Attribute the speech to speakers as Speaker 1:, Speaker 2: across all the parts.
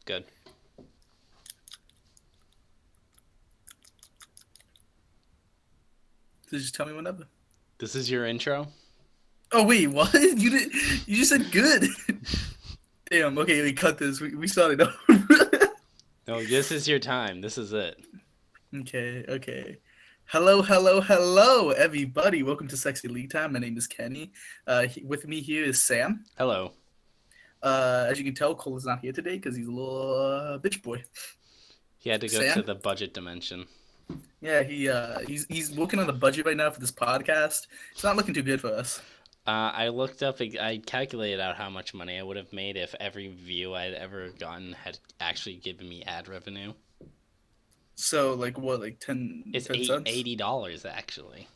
Speaker 1: Good.
Speaker 2: So just tell me whenever.
Speaker 1: This is your intro?
Speaker 2: Oh wait, what? You did? You just said good. Damn. Okay, we cut this. We started over.
Speaker 1: No, this is your time. This is it.
Speaker 2: Okay. Okay. Hello, hello, hello, everybody. Welcome to Sexy League Time. My name is Kenny. With me here is Sam.
Speaker 1: Hello.
Speaker 2: As you can tell, Cole is not here today because he's a little bitch boy.
Speaker 1: He had to go to
Speaker 2: Sam.
Speaker 1: the budget dimension.
Speaker 2: Yeah, he's working on the budget right now for this podcast. It's not looking too good for us.
Speaker 1: I looked up, I calculated out how much money I would have made if every view I'd ever gotten had actually given me ad revenue.
Speaker 2: So like what, like 10,
Speaker 1: It's
Speaker 2: 10 cents?
Speaker 1: $80 actually.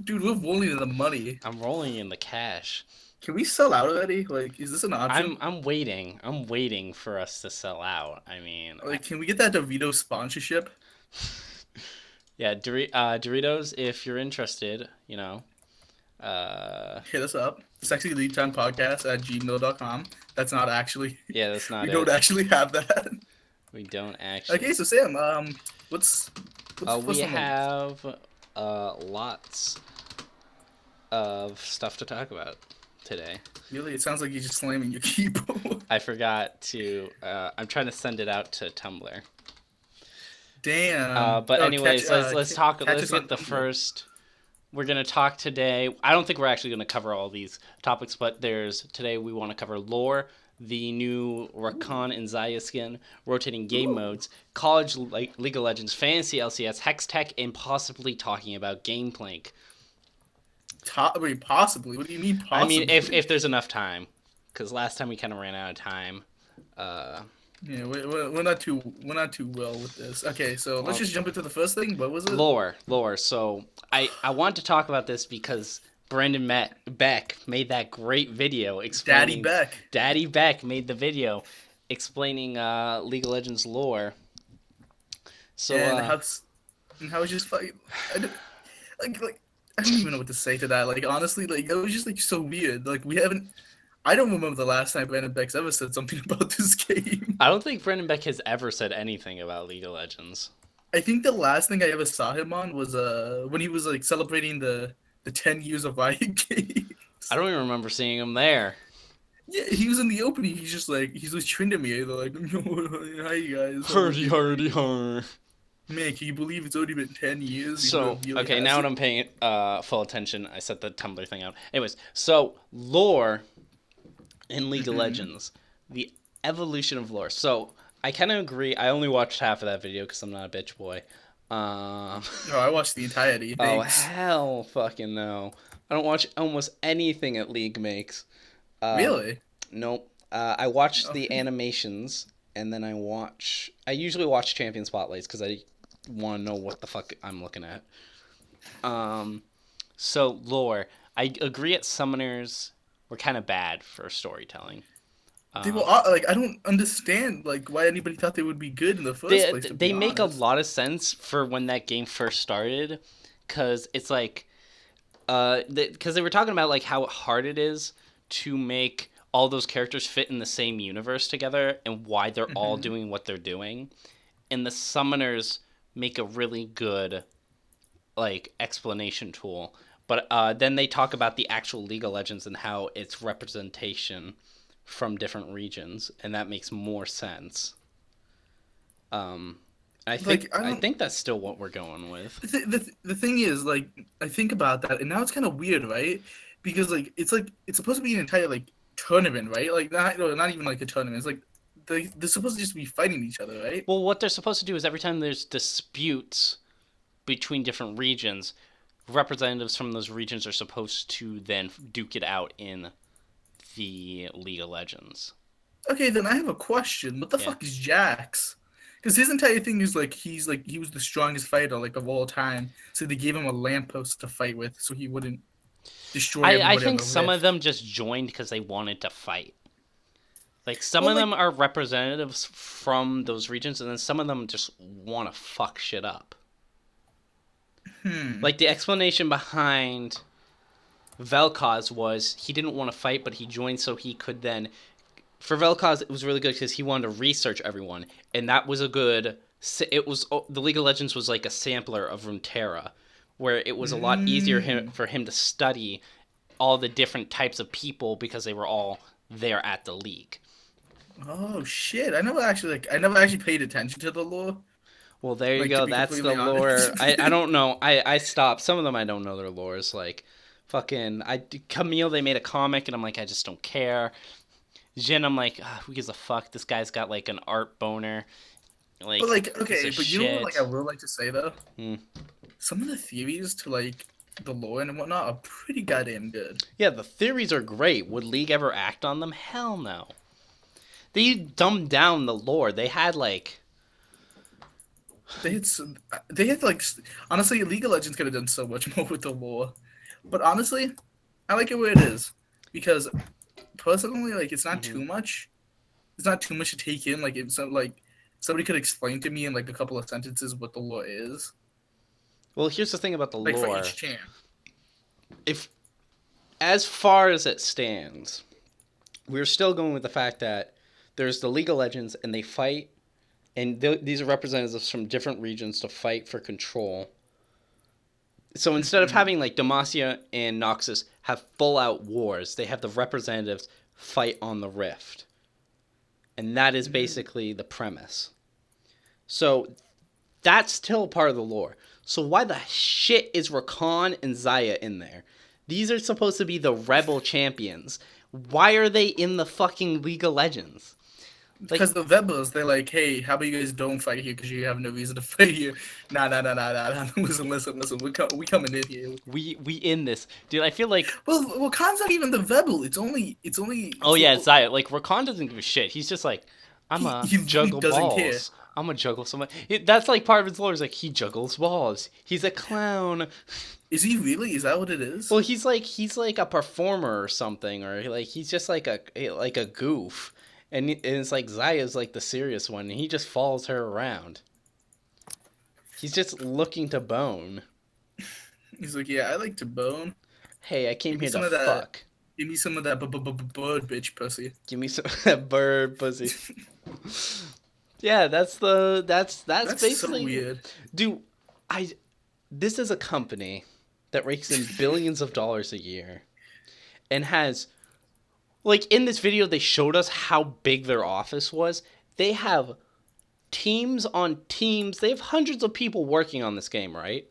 Speaker 2: Dude, we're rolling in the money.
Speaker 1: I'm rolling in the cash.
Speaker 2: Can we sell out already? Like, is this an option?
Speaker 1: I'm waiting. I'm waiting for us to sell out. I mean,
Speaker 2: Like, can we get that Dorito sponsorship?
Speaker 1: yeah, Doritos, if you're interested,
Speaker 2: Hit us up. Sexy Lead Time Podcast at gmail.com. That's not actually.
Speaker 1: yeah, that's not
Speaker 2: We
Speaker 1: it.
Speaker 2: don't actually have that.
Speaker 1: We don't actually.
Speaker 2: Okay, so Sam, what's
Speaker 1: we have lots of stuff to talk about today.
Speaker 2: Really, it sounds like you're just slamming your keyboard.
Speaker 1: I forgot to. I'm trying to send it out to Tumblr.
Speaker 2: Damn.
Speaker 1: But anyways, let's talk.
Speaker 2: Catch
Speaker 1: Let's
Speaker 2: us on
Speaker 1: get the
Speaker 2: Tumblr.
Speaker 1: first. We're gonna talk today. I don't think we're actually gonna cover all these topics, but today we want to cover lore, the new Rakan and Xayah skin, rotating game modes, college League of Legends, fantasy LCS, hextech, and possibly talking about gangplank.
Speaker 2: Wait, possibly? What do you mean possibly?
Speaker 1: I mean, if there's enough time, because last time we kind of ran out of time.
Speaker 2: Yeah, we're not too well with this. Okay, so let's just jump into the first thing. What was it?
Speaker 1: Lore. So I want to talk about this because Brandon Beck made that great video explaining. Daddy Beck made the video explaining League of Legends lore. So
Speaker 2: and how it's just like I don't even know what to say to that. Like honestly, like it was just like so weird. Like we haven't. I don't remember the last time Brandon Beck's ever said something about this game.
Speaker 1: I don't think Brandon Beck has ever said anything about League of Legends.
Speaker 2: I think the last thing I ever saw him on was when he was like celebrating the 10 years of Riot Games.
Speaker 1: I don't even remember seeing him there.
Speaker 2: Yeah, he was in the opening. He's just like he's with Tryndamere. They're like, hi you guys.
Speaker 1: Hardy.
Speaker 2: Man, can you believe it's already been 10 years?
Speaker 1: So, okay, now when I'm paying full attention, I set the Tumblr thing out. Anyways, so lore in League of Legends, the evolution of lore. So I kind of agree. I only watched half of that video because I'm not a bitch boy.
Speaker 2: No, I watched the entirety. Thanks.
Speaker 1: Oh hell, fucking no! I don't watch almost anything that League makes.
Speaker 2: Really?
Speaker 1: Nope. I watch the animations, and then I usually watch champion spotlights because I want to know what the fuck I'm looking at. So lore. I agree. At summoners were kind of bad for storytelling.
Speaker 2: They were like I don't understand like why anybody thought they would be good in the first place.
Speaker 1: They make a lot of sense for when that game first started, because it's like, because they were talking about like how hard it is to make all those characters fit in the same universe together and why they're all doing what they're doing, and the summoners make a really good like explanation tool. But then they talk about the actual League of Legends and how it's representation from different regions, and that makes more sense. I think that's still what we're going with.
Speaker 2: The thing is, like, I think about that, and now it's kind of weird, right? Because like it's supposed to be an entire like tournament, right? Like not even like a tournament. It's like they're supposed to just be fighting each other, right?
Speaker 1: Well, what they're supposed to do is every time there's disputes between different regions, representatives from those regions are supposed to then duke it out in the League of Legends.
Speaker 2: Okay, then I have a question. What the fuck is Jax? Because his entire thing is like he was the strongest fighter like of all time, so they gave him a lamppost to fight with, so he wouldn't destroy everybody.
Speaker 1: I think some of them just joined because they wanted to fight. Like some of them are representatives from those regions, and then some of them just want to fuck shit up. Like the explanation behind Vel'Koz was he didn't want to fight, but he joined so he could then For Vel'Koz, it was really good because he wanted to research everyone, and that was a good. It was the League of Legends was like a sampler of Runeterra, where it was a lot easier
Speaker 2: Mm.
Speaker 1: for him to study all the different types of people because they were all there at the league.
Speaker 2: Oh shit! I never actually paid attention to the lore.
Speaker 1: Well, there you
Speaker 2: Like to
Speaker 1: go.
Speaker 2: be
Speaker 1: That's the
Speaker 2: completely
Speaker 1: lore.
Speaker 2: honest.
Speaker 1: I don't know. I stopped. Some of them I don't know their lores. Like, fucking Camille. They made a comic, and I'm like, I just don't care. Jin, I'm like, who gives a fuck? This guy's got like an art boner.
Speaker 2: But
Speaker 1: Like,
Speaker 2: like,
Speaker 1: piece
Speaker 2: okay,
Speaker 1: of
Speaker 2: but you know what? Like, I
Speaker 1: shit.
Speaker 2: will like to say though,
Speaker 1: Hmm.
Speaker 2: some of the theories to like the lore and whatnot are pretty goddamn good.
Speaker 1: Yeah, the theories are great. Would League ever act on them? Hell no. They dumbed down the lore. They had like,
Speaker 2: They had some, they had like honestly, League of Legends could have done so much more with the lore. But honestly, I like it where it is because personally, like, it's not
Speaker 1: mhm.
Speaker 2: too much. It's not too much to take in. Like, if so, like somebody could explain to me in like a couple of sentences what the lore is,
Speaker 1: Well, here's the thing about the
Speaker 2: like for
Speaker 1: lore.
Speaker 2: each champ.
Speaker 1: If as far as it stands, we're still going with the fact that there's the League of Legends and they fight, and these are representatives from different regions to fight for control. So instead of
Speaker 2: Hmm.
Speaker 1: having like Demacia and Noxus have full out wars, they have the representatives fight on the rift. And that is basically the premise. So that's still part of the lore. So why the shit is Rakan and Xayah in there? These are supposed to be the rebel champions. Why are they in the fucking League of Legends? Like,
Speaker 2: Because the Vebas, they're like, hey, how about you guys don't fight here because you have no reason to fight here. Nah, nah, nah, nah, nah. Listen. We coming in here.
Speaker 1: we in this. Dude, I feel like,
Speaker 2: Well, Khan's not even the Vebel. It's only.
Speaker 1: oh yeah, Xayah. Like, Rakan doesn't give a shit. He's just like, I'm
Speaker 2: He
Speaker 1: a
Speaker 2: he literally
Speaker 1: juggle
Speaker 2: doesn't care.
Speaker 1: balls. I'm gonna juggle so much. That's like part of his lore. Is like he juggles balls. He's a clown.
Speaker 2: Is he really? Is that what it is?
Speaker 1: Well, he's like a performer or something, or like he's just like a goof, and it's like Zaya's like the serious one, and he just follows her around. He's just looking to bone.
Speaker 2: He's like, yeah, I like to bone.
Speaker 1: Hey, I came
Speaker 2: Give me
Speaker 1: here to
Speaker 2: some of that.
Speaker 1: fuck.
Speaker 2: Give me some of that bird bitch pussy.
Speaker 1: Give me some bird pussy. Yeah, that's
Speaker 2: That's so
Speaker 1: basically,
Speaker 2: weird.
Speaker 1: dude. I This is a company that rakes in billions of dollars a year and has, like, in this video they showed us how big their office was. They have teams on teams. They have hundreds of people working on this game, right?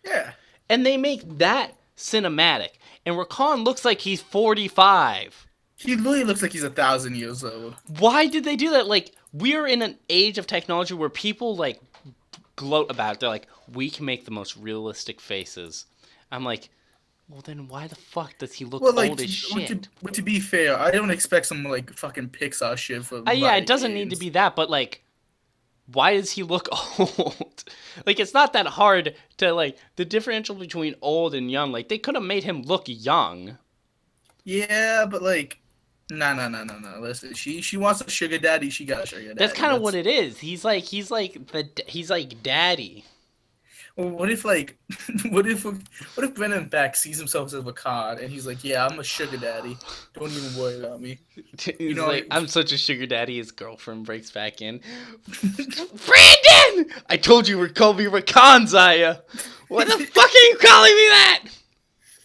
Speaker 2: Yeah.
Speaker 1: And they make that cinematic. And Rakan looks like he's 45.
Speaker 2: He literally looks like he's 1,000 years old.
Speaker 1: Why did they do that? Like, we're in an age of technology where people like gloat about it. They're like, we can make the most realistic faces. I'm like, well, then why the fuck does he look
Speaker 2: Well, like,
Speaker 1: old as shit?
Speaker 2: to be fair, I don't expect some like fucking Pixar shit for
Speaker 1: Yeah, it
Speaker 2: Riot
Speaker 1: doesn't need to
Speaker 2: Games.
Speaker 1: be that, but like, why does he look old? Like, it's not that hard to, like, the differential between old and young. Like, they could have made him look young.
Speaker 2: Yeah, but like, no. Listen, she wants a sugar daddy. She got a sugar
Speaker 1: That's
Speaker 2: daddy.
Speaker 1: kind of what it is. He's like daddy.
Speaker 2: Well, what if Brennan Beck sees himself as a card and he's like, yeah, I'm a sugar daddy. Don't even worry about me. You
Speaker 1: He's
Speaker 2: know,
Speaker 1: like, I'm such a sugar daddy. His girlfriend breaks back in. Brandon! I told you we'd call me Rakan, Zaya. What the fuck are you calling me that?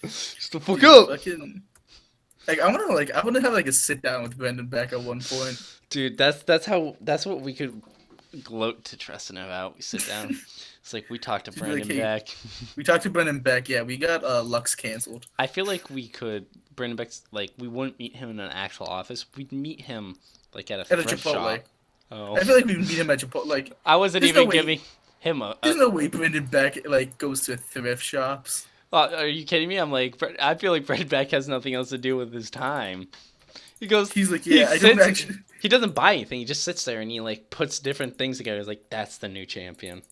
Speaker 1: Shut the fuck up.
Speaker 2: fucking, like, I wanna have like a sit down with Brendan Beck at one point.
Speaker 1: Dude, that's what we could gloat to Tristan about. We sit down. It's like we talked to
Speaker 2: Just be like,
Speaker 1: Brandon
Speaker 2: hey,
Speaker 1: Beck.
Speaker 2: we talked to Brendan Beck. Yeah, we got Lux canceled
Speaker 1: I feel like we could Brandon Beck's like we wouldn't meet him in an actual office. We'd meet him like at a
Speaker 2: at a
Speaker 1: thrift
Speaker 2: Chipotle.
Speaker 1: shop. Oh,
Speaker 2: I feel like we would meet him at Chipotle. Like,
Speaker 1: I wasn't
Speaker 2: there's
Speaker 1: even
Speaker 2: no way.
Speaker 1: giving him a.
Speaker 2: There's no way Brendan Beck like goes to thrift shops.
Speaker 1: Are you kidding me? I'm like, I feel like Brandon Beck has nothing else to do with his time. He goes.
Speaker 2: He's like,
Speaker 1: He
Speaker 2: yeah, I don't
Speaker 1: sits.
Speaker 2: actually.
Speaker 1: He doesn't buy anything. He just sits there and he like puts different things together. He's like, that's the new champion.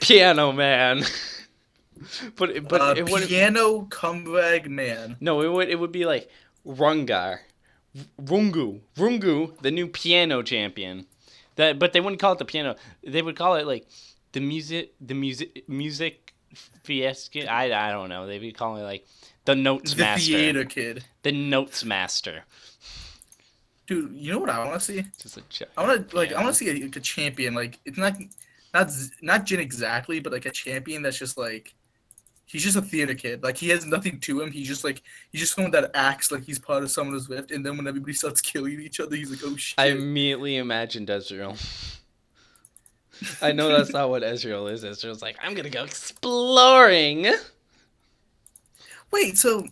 Speaker 1: Piano Man. but it wouldn't.
Speaker 2: Piano comeback man.
Speaker 1: No, it would be like Rungar, Rungu, the new piano champion. But they wouldn't call it the piano. They would call it like the music fiesta. I don't know. They would call it like The Notes
Speaker 2: The
Speaker 1: Master.
Speaker 2: theater kid.
Speaker 1: The Notes Master.
Speaker 2: Dude, you know what I want to see?
Speaker 1: Just a giant
Speaker 2: I want
Speaker 1: piano.
Speaker 2: to see a champion. Like it's not Jin exactly, but like a champion that's just like he's just a theater kid. Like he has nothing to him. He's just someone that acts like he's part of Summoner's Rift, and then when everybody starts killing each other, he's like, oh
Speaker 1: I
Speaker 2: shit.
Speaker 1: immediately imagined Ezreal. I know that's not what Ezreal is. Ezreal's like, I'm gonna go exploring.
Speaker 2: Wait, so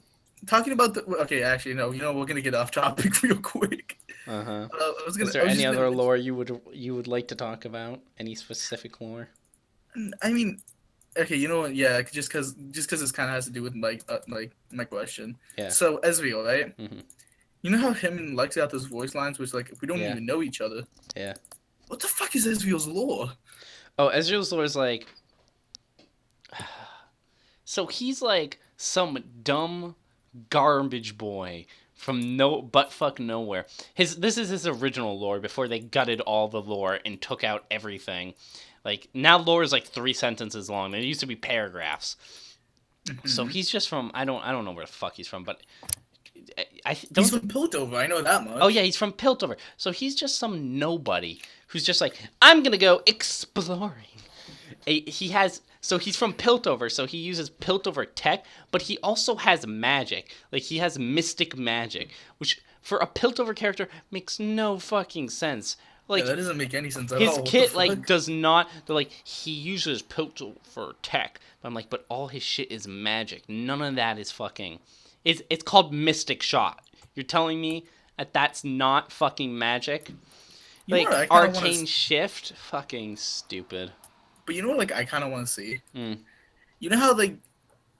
Speaker 2: talking about the okay, actually no, we're gonna get off topic real quick.
Speaker 1: Uh huh.
Speaker 2: I
Speaker 1: Is there
Speaker 2: was
Speaker 1: any
Speaker 2: just gonna
Speaker 1: other
Speaker 2: mention,
Speaker 1: lore you would like to talk about? Any specific lore?
Speaker 2: I mean, okay, you know what? Yeah, just because this kind of has to do with like my question.
Speaker 1: Yeah.
Speaker 2: So Ezreal, right?
Speaker 1: Hmm.
Speaker 2: You know how him and Lex got those voice lines, which like we don't
Speaker 1: Yeah.
Speaker 2: even know each other.
Speaker 1: Yeah.
Speaker 2: What the fuck is Ezreal's lore?
Speaker 1: Oh, Ezreal's lore is like, so he's like some dumb garbage boy from no butt fuck nowhere. This is his original lore before they gutted all the lore and took out everything. Like now lore is like 3 sentences long. It used to be paragraphs. So
Speaker 2: Mhm.
Speaker 1: he's just from I don't know where the fuck he's from, but I
Speaker 2: He's
Speaker 1: don't.
Speaker 2: from Piltover. I know that
Speaker 1: Oh
Speaker 2: much.
Speaker 1: yeah, he's from Piltover. So he's just some nobody who's just like, I'm gonna go exploring. He has so he's from Piltover, so he uses Piltover tech, but he also has magic. Like he has mystic magic, which for a Piltover character makes no fucking sense.
Speaker 2: Yeah,
Speaker 1: Like
Speaker 2: that doesn't make any sense at
Speaker 1: his
Speaker 2: all. What the
Speaker 1: kit like
Speaker 2: fuck?
Speaker 1: does not. They're like he uses Piltover tech, but I'm like, but all his shit is magic. None of that is fucking. It's called Mystic Shot. You're telling me that that's not fucking magic?
Speaker 2: You know what
Speaker 1: Like
Speaker 2: I kind of want
Speaker 1: Arcane
Speaker 2: to,
Speaker 1: Shift, fucking stupid.
Speaker 2: but you know what like I kind of want to see.
Speaker 1: Mm,
Speaker 2: You know how like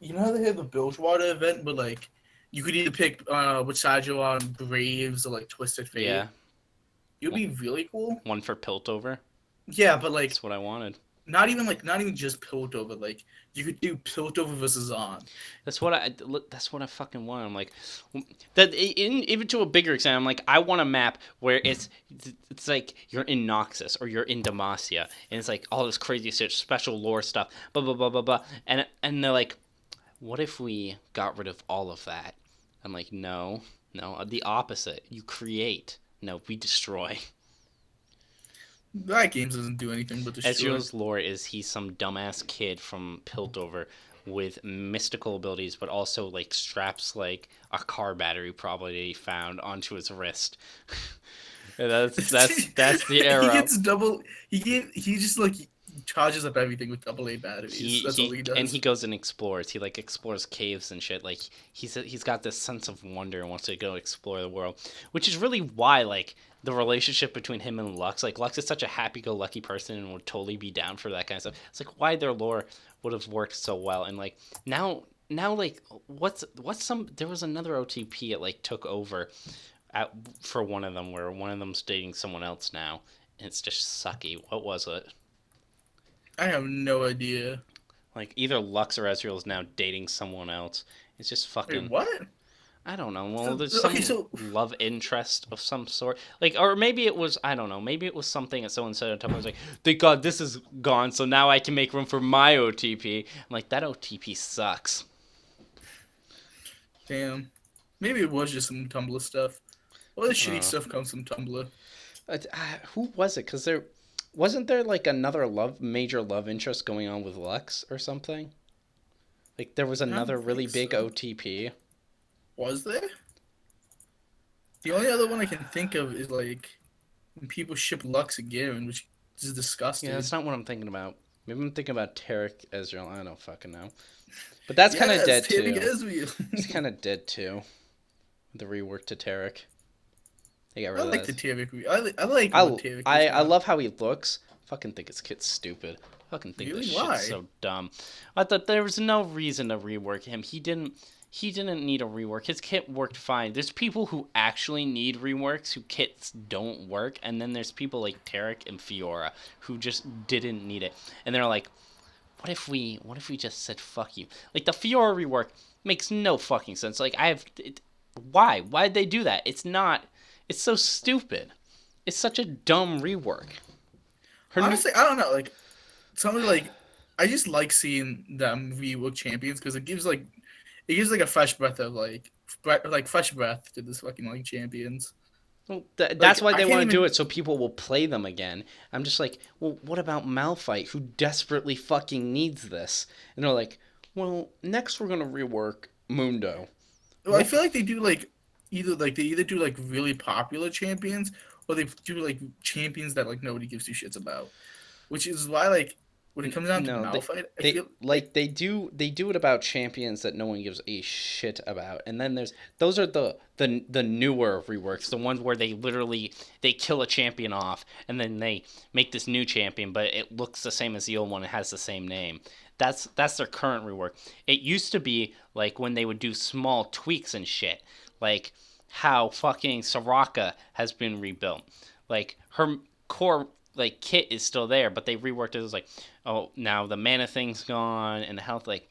Speaker 2: you know how they have the Bilgewater event, but like you could either pick which side you're on, Braves or like Twisted
Speaker 1: yeah,
Speaker 2: Fate. It would be really cool.
Speaker 1: one for Piltover.
Speaker 2: Yeah, but like
Speaker 1: That's what I wanted.
Speaker 2: not even just Piltover. Like you could do Piltover versus On.
Speaker 1: That's what I. That's what I fucking want. I'm like, that. Even to a bigger extent, I'm like, I want a map where it's like you're in Noxus or you're in Demacia, and it's like all this crazy shit, special lore stuff, blah blah blah blah blah, and they're like, what if we got rid of all of that? I'm like, no, no, the opposite. You create. No, we destroy.
Speaker 2: That games doesn't do anything but destroy.
Speaker 1: Ezreal's lore is he's some dumbass kid from Piltover with mystical abilities, but also like straps like a car battery probably that he found onto his wrist. And that's the
Speaker 2: He
Speaker 1: era.
Speaker 2: gets double. He just like charges up everything with AA batteries. That's all he
Speaker 1: He
Speaker 2: does.
Speaker 1: goes and explores. He like explores caves and shit. Like he's got this sense of wonder and wants to go explore the world, which is really why like the relationship between him and Lux. Like Lux is such a happy-go-lucky person and would totally be down for that kind of stuff. It's like why their lore would have worked so well. And like now like what's some there was another OTP it like took over at, for one of them where one of them's dating someone else now and it's just sucky. What was it?
Speaker 2: I have no idea.
Speaker 1: Like either Lux or Ezreal is now dating someone else. It's just
Speaker 2: Wait,
Speaker 1: fucking.
Speaker 2: what?
Speaker 1: I don't know. Well,
Speaker 2: So,
Speaker 1: there's
Speaker 2: okay,
Speaker 1: some
Speaker 2: so
Speaker 1: love interest of some sort. Like, or maybe it was. I don't know. Maybe it was something that someone said on top. I was like, "Thank God this is gone, so now I can make room for my OTP." I'm like, that OTP sucks.
Speaker 2: damn. Maybe it was just some Tumblr stuff. All the shitty
Speaker 1: Uh,
Speaker 2: stuff comes from Tumblr.
Speaker 1: who was it? Because there wasn't there like another major love interest going on with Lux or something. Like there was
Speaker 2: I don't
Speaker 1: another really
Speaker 2: think
Speaker 1: big
Speaker 2: so.
Speaker 1: OTP.
Speaker 2: Was there? The only other one I can think of is like when people ship Lux and Garen, which is
Speaker 1: Yeah, that's
Speaker 2: disgusting.
Speaker 1: not what I'm thinking about. Maybe I'm thinking about Tarek Ezreal. I don't fucking know. But that's kind of
Speaker 2: Yes,
Speaker 1: dead
Speaker 2: Tammy
Speaker 1: too.
Speaker 2: Ezreal.
Speaker 1: It's kind of dead too. The rework to Tarek. They got
Speaker 2: I
Speaker 1: rid of
Speaker 2: like the
Speaker 1: that.
Speaker 2: Tammy. I like what Tammy is
Speaker 1: I
Speaker 2: now.
Speaker 1: love how he looks. Fucking think his kit's stupid. Fucking think this
Speaker 2: Really?
Speaker 1: shit's
Speaker 2: Why?
Speaker 1: so dumb. I thought there was no reason to rework him. He didn't need a rework. His kit worked fine. There's people who actually need reworks who kits don't work, and then there's people like Tarek and Fiora who just didn't need it. And they're like, what if we just said fuck you? Like the Fiora rework makes no fucking sense. Like why'd they do that? It's so stupid. It's such a dumb rework. Her new
Speaker 2: Honestly, I don't know. Like something like I just like seeing them rework champions because it gives like it gives like a fresh breath of like fresh breath to this fucking like champions.
Speaker 1: Well,
Speaker 2: Like
Speaker 1: that's why
Speaker 2: I
Speaker 1: they
Speaker 2: can't
Speaker 1: want to do
Speaker 2: even.
Speaker 1: it so people will play them again. I'm just like, well, what about Malphite, who desperately fucking needs this? And they're like, well, next we're gonna rework Mundo.
Speaker 2: Well, I
Speaker 1: What?
Speaker 2: feel like they do they either do like really popular champions or they do like champions that like nobody gives two shits about. Which is why like when it comes down to
Speaker 1: No,
Speaker 2: Malphite, I
Speaker 1: they
Speaker 2: feel
Speaker 1: like they do it about champions that no one gives a shit about, and then there's those are the newer reworks, the ones where they literally they kill a champion off and then they make this new champion, but it looks the same as the old one. It has the same name. That's their current rework. It used to be like when they would do small tweaks and shit, like how fucking Soraka has been rebuilt, like her core like kit is still there, but they reworked it as like, oh, now the mana thing's gone and the health like,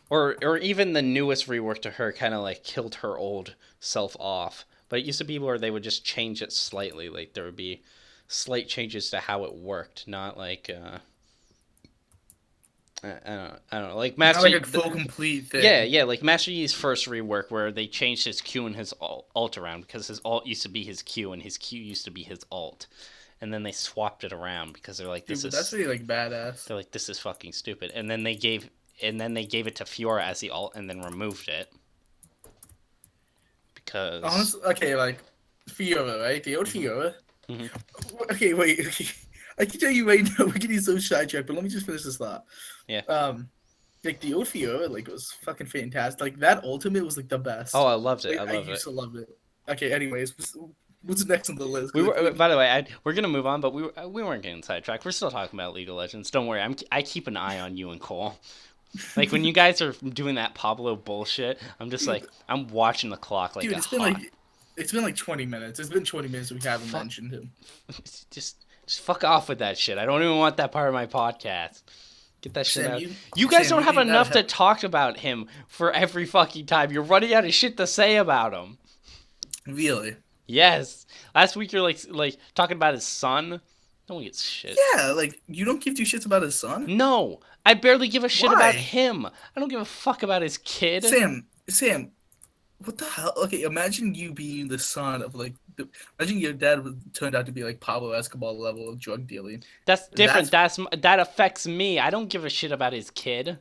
Speaker 1: or even the newest rework to her kind of like killed her old self off. But it used to be where they would just change it slightly, like there would be slight changes to how it worked, not like I don't know, like
Speaker 2: not
Speaker 1: Master
Speaker 2: like
Speaker 1: Yi,
Speaker 2: a full complete
Speaker 1: yeah,
Speaker 2: thing.
Speaker 1: yeah, like Master Yi's first rework where they changed his Q and his alt around because his alt used to be his Q and his Q used to be his alt, and then they swapped it around because they're like,
Speaker 2: Dude,
Speaker 1: this
Speaker 2: but that's
Speaker 1: is
Speaker 2: really like badass.
Speaker 1: they're like, this is fucking stupid, and then they gave it to Fiora as the alt and then removed it because
Speaker 2: Honestly, okay, like Fiora, right? The old Fiora.
Speaker 1: hmm
Speaker 2: Okay, wait. Okay. I can tell you right now, we're getting so sidetracked, but let me just finish this thought.
Speaker 1: yeah.
Speaker 2: Um, like the old Fiora, like was fucking fantastic. Like that ultimate was like the
Speaker 1: Oh,
Speaker 2: best.
Speaker 1: I loved it.
Speaker 2: Like
Speaker 1: I
Speaker 2: I
Speaker 1: loved it.
Speaker 2: used to love it. Okay, anyways, what's next on the list?
Speaker 1: We
Speaker 2: 'Cause I feel
Speaker 1: were,
Speaker 2: like
Speaker 1: by the way, we're gonna move on, but we weren't getting sidetracked. We're still talking about League of Legends. Don't worry, I keep an eye on you and Cole. Like when you guys are doing that Pablo bullshit, I'm just
Speaker 2: dude,
Speaker 1: like I'm watching the clock like
Speaker 2: dude,
Speaker 1: a hawk.
Speaker 2: it's been like 20 minutes. It's been 20 minutes we haven't
Speaker 1: Fuck,
Speaker 2: mentioned him.
Speaker 1: just fuck off with that shit. I don't even want that part of my podcast. Get that shit
Speaker 2: Sam,
Speaker 1: out.
Speaker 2: you
Speaker 1: You guys
Speaker 2: Sam,
Speaker 1: don't
Speaker 2: you
Speaker 1: have
Speaker 2: need that
Speaker 1: enough to
Speaker 2: help.
Speaker 1: talk about him for every fucking time. You're running out of shit to say about him.
Speaker 2: Really?
Speaker 1: Yes. Last week you're like talking about his son. No one gets shit.
Speaker 2: Yeah, like you don't give two shits about his son?
Speaker 1: No, I barely give a shit about
Speaker 2: Why?
Speaker 1: him. I don't give a fuck about his kid.
Speaker 2: Sam, what the hell? Okay, imagine you being the son of imagine your dad turned out to be like Pablo Escobar level of drug dealing.
Speaker 1: That's different.
Speaker 2: That's
Speaker 1: That affects me. I don't give a shit about his kid.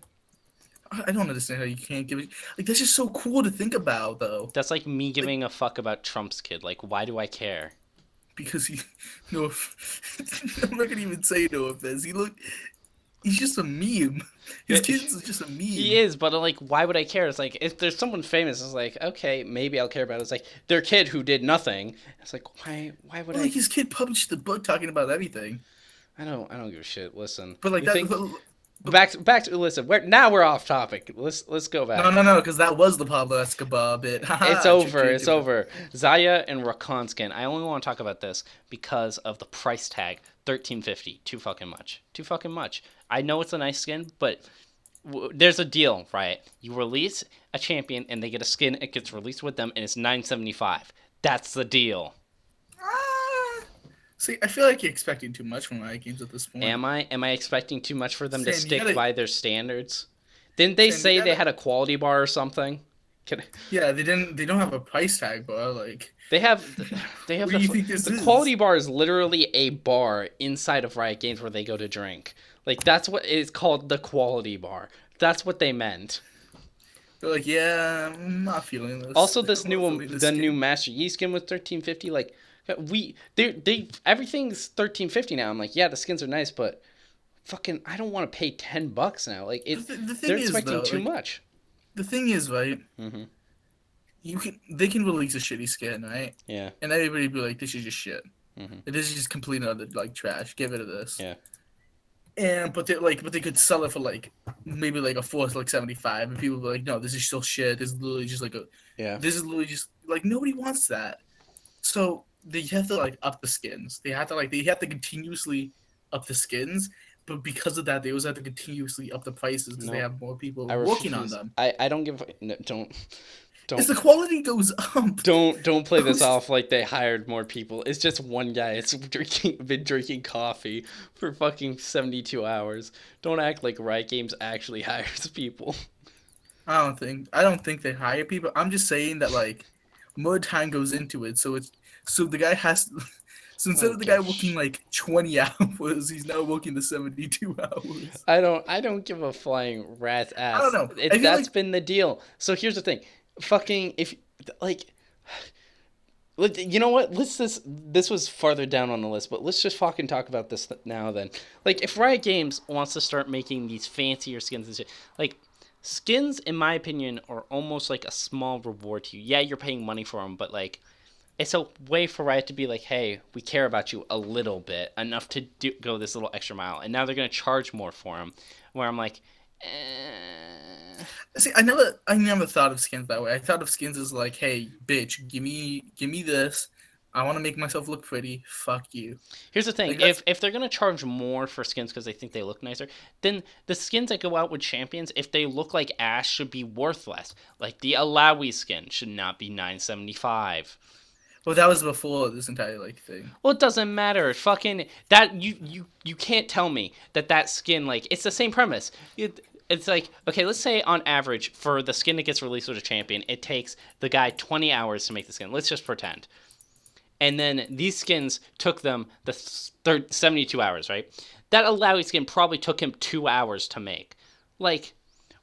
Speaker 2: I don't understand how you can't give it. Like that's just so cool to think about, though.
Speaker 1: That's like me
Speaker 2: Like
Speaker 1: giving a fuck about Trump's kid. Like, why do I care?
Speaker 2: because he, no, I'm not gonna even say no offense. He's just a meme. His kid's just a
Speaker 1: He
Speaker 2: meme.
Speaker 1: is, but like, why would I care? It's like if there's someone famous, it's like okay, maybe I'll care about it. It's like their kid who did nothing. It's like why would
Speaker 2: Well,
Speaker 1: I?
Speaker 2: like his kid published the book talking about everything.
Speaker 1: I don't give a shit. Listen,
Speaker 2: But like
Speaker 1: you
Speaker 2: that.
Speaker 1: think
Speaker 2: But,
Speaker 1: back to listen. Now we're off topic. Let's go
Speaker 2: no,
Speaker 1: back.
Speaker 2: no, no, because that was the Pablo Escobar bit.
Speaker 1: It's
Speaker 2: Haha,
Speaker 1: over.
Speaker 2: tricked
Speaker 1: It's
Speaker 2: you.
Speaker 1: over. Xayah and Rakan skin. I only want to talk about this because of the price tag. 1350. Too fucking much. Too fucking much. I know it's a nice skin, but there's a deal, right? You release a champion and they get a skin. It gets released with them, and it's 975. That's the deal.
Speaker 2: Ah. See, I feel like you're expecting too much from Riot Games at this point.
Speaker 1: Am I? Am I expecting too much for them to
Speaker 2: Sam, you
Speaker 1: stick
Speaker 2: gotta,
Speaker 1: by their standards? Didn't they
Speaker 2: Sam, you
Speaker 1: say they
Speaker 2: gotta.
Speaker 1: had a quality bar or something? Can,
Speaker 2: Yeah, they didn't. They don't have a price tag, bro. Like,
Speaker 1: They have they have
Speaker 2: what do you think this
Speaker 1: the
Speaker 2: is?
Speaker 1: quality bar is literally a bar inside of Riot Games where they go to drink. Like that's what it's called, the quality bar. That's what they meant.
Speaker 2: They're like, yeah, I'm not feeling this.
Speaker 1: Also, this
Speaker 2: I'm not
Speaker 1: new
Speaker 2: feeling this
Speaker 1: the new
Speaker 2: game.
Speaker 1: Master Yi skin was 1350. Like they everything's 1350 now. I'm like, yeah, the skins are nice, but fucking I don't want to pay $10 now. Like
Speaker 2: The,
Speaker 1: it
Speaker 2: th- the
Speaker 1: they're
Speaker 2: thing is,
Speaker 1: expecting
Speaker 2: though,
Speaker 1: too
Speaker 2: like,
Speaker 1: much.
Speaker 2: the thing is, right?
Speaker 1: Hmm.
Speaker 2: They can release a shitty skin, right?
Speaker 1: Yeah.
Speaker 2: And everybody be like, this is just shit.
Speaker 1: Hmm.
Speaker 2: This is just complete other like trash. Get rid of this.
Speaker 1: Yeah.
Speaker 2: And but they could sell it for like maybe like a fourth like 75, and people be like, no, this is still shit. This is literally just like a
Speaker 1: Yeah.
Speaker 2: this is literally just like nobody wants that. So they have to like up the skins. They have to continuously up the skins, but because of that, they also have to continuously up the prices because they
Speaker 1: No,
Speaker 2: have more people
Speaker 1: I
Speaker 2: working on
Speaker 1: refuse.
Speaker 2: them.
Speaker 1: I don't give no,
Speaker 2: As
Speaker 1: don't
Speaker 2: the quality goes up,
Speaker 1: don't play this
Speaker 2: those-
Speaker 1: off like they hired more people. It's just one guy. It's been drinking coffee for fucking 72 hours. Don't act like Riot Games actually hires people.
Speaker 2: I don't think they hire people. I'm just saying that like more time goes into it. So the guy has so
Speaker 1: I
Speaker 2: instead
Speaker 1: don't
Speaker 2: of the
Speaker 1: give
Speaker 2: guy
Speaker 1: a
Speaker 2: working like 20 hours, he's now working the 72 hours.
Speaker 1: I don't give a flying rat's
Speaker 2: I don't
Speaker 1: ass.
Speaker 2: know. I feel
Speaker 1: That's
Speaker 2: like
Speaker 1: been the deal. So here's the thing. Fucking if like you know what? Let's just this was farther down on the list, but let's just fucking talk about this now then. Like if Riot Games wants to start making these fancier skins and shit, like skins in my opinion are almost like a small reward to you. Yeah, you're paying money for them, but like it's a way for Riot to be like, hey, we care about you a little bit, enough to go this little extra mile. And now they're going to charge more for them. Where I'm like,
Speaker 2: see, I never thought of skins that way. I thought of skins as like, hey, bitch, give me this. I want to make myself look pretty. Fuck you.
Speaker 1: here's the thing:
Speaker 2: Like that's
Speaker 1: if they're going to charge more for skins because they think they look nicer, then the skins that go out with champions, if they look like ass, should be worth less. Like the Alawi skin should not be 975.
Speaker 2: well, that was before this entire like thing.
Speaker 1: Well, it doesn't matter. Fucking that you can't tell me that skin like it's the same premise. It's like okay, let's say on average for the skin that gets released with a champion, it takes the guy 20 hours to make the skin. Let's just pretend. And then these skins took them the 72 hours, right? That Alawi skin probably took him 2 hours to make. Like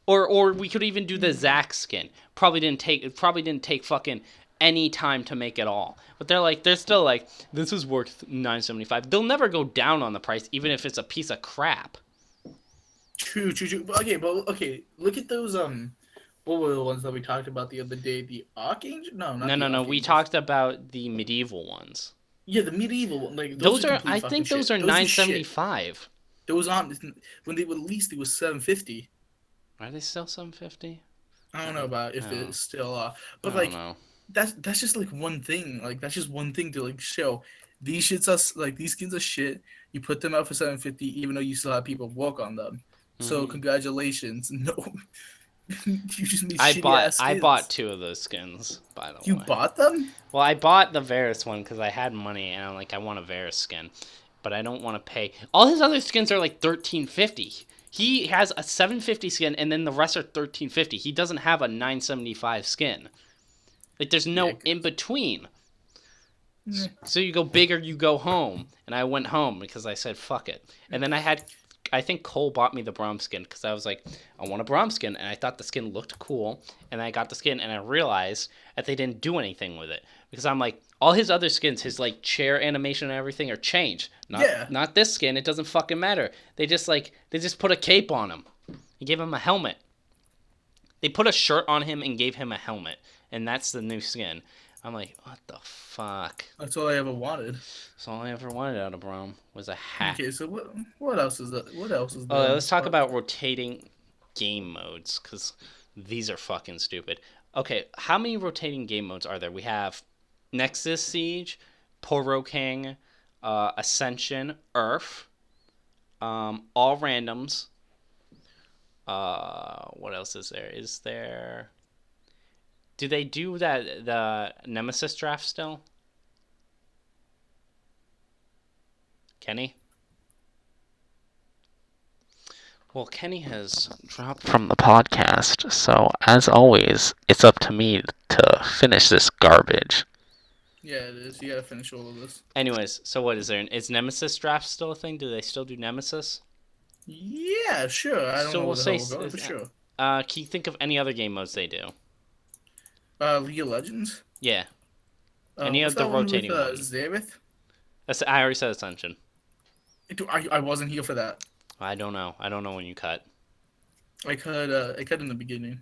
Speaker 1: or we could even do the Zac skin. Probably didn't take fucking any time to make at all. But they're still like this is worth 975. They'll never go down on the price even if it's a piece of crap.
Speaker 2: True, true, true. But okay. Look at those. What were the ones that we talked about the other day? The Archangel? No, not
Speaker 1: No,
Speaker 2: the
Speaker 1: no, no. We
Speaker 2: Archangels.
Speaker 1: talked about the medieval ones.
Speaker 2: Yeah, the medieval one. Like those are complete
Speaker 1: I
Speaker 2: fucking
Speaker 1: think those
Speaker 2: shit.
Speaker 1: are
Speaker 2: Those are shit.
Speaker 1: 975.
Speaker 2: Those aren't. When they were released, it was 750.
Speaker 1: Are they still 750?
Speaker 2: I
Speaker 1: I
Speaker 2: don't know
Speaker 1: don't
Speaker 2: about if
Speaker 1: know.
Speaker 2: they still are,
Speaker 1: I
Speaker 2: but
Speaker 1: don't
Speaker 2: like
Speaker 1: know.
Speaker 2: that's just like one thing. Like that's just one thing to like show. These shits are like these skins are shit. You put them out for 750, even though you still have people work on them. So
Speaker 1: Hmm.
Speaker 2: congratulations. No, you just made
Speaker 1: I
Speaker 2: shitty
Speaker 1: bought
Speaker 2: ass
Speaker 1: I bought
Speaker 2: skins.
Speaker 1: two of those skins, by the
Speaker 2: You
Speaker 1: way.
Speaker 2: bought them?
Speaker 1: Well, I bought the Varus one because I had money and I'm like, I want a Varus skin, but I don't want to pay. All his other skins are like 1350. He has a 750 skin and then the rest are 1350. He doesn't have a 975 skin. Like there's
Speaker 2: Yeah.
Speaker 1: no in between.
Speaker 2: Yeah.
Speaker 1: So you go big or you go home, and I went home because I said fuck it. And then I think Cole bought me the Brom skin because I was like, I want a Brom skin, and I thought the skin looked cool, and I got the skin, and I realized that they didn't do anything with it because I'm like, all his other skins, his like chair animation and everything are changed.
Speaker 2: Yeah.
Speaker 1: Not this skin. It doesn't fucking matter. They just put a cape on him. He gave him a helmet. They put a shirt on him and gave him a helmet, and that's the new skin. I'm like, what the fuck?
Speaker 2: That's all I ever wanted.
Speaker 1: That's all I ever wanted out of Rome was a hat.
Speaker 2: Okay, so what else is that? What else is
Speaker 1: Oh,
Speaker 2: there on
Speaker 1: let's
Speaker 2: this
Speaker 1: talk about
Speaker 2: podcast?
Speaker 1: rotating game modes because these are fucking stupid. Okay, how many rotating game modes are there? We have Nexus Siege, Poro King, Ascension, Earth, all randoms. What else is there? Is there? Do they do that the Nemesis draft still? Kenny? Well, Kenny has dropped from the podcast, so as always, it's up to me to finish this garbage.
Speaker 2: Yeah, it is. You gotta finish all of this.
Speaker 1: Anyways, so what is there? Is Nemesis draft still a thing? Do they still do Nemesis?
Speaker 2: Yeah, sure. I don't
Speaker 1: So
Speaker 2: know
Speaker 1: we'll
Speaker 2: where the
Speaker 1: say,
Speaker 2: hell we're going, but sure.
Speaker 1: can you think of any other game modes they do?
Speaker 2: League of Legends.
Speaker 1: Yeah, any
Speaker 2: What's
Speaker 1: of the
Speaker 2: that one with
Speaker 1: rotating ones.
Speaker 2: Xayah?
Speaker 1: I already said Ascension.
Speaker 2: I wasn't here for that.
Speaker 1: I don't know. I don't know when you cut.
Speaker 2: I cut in the beginning.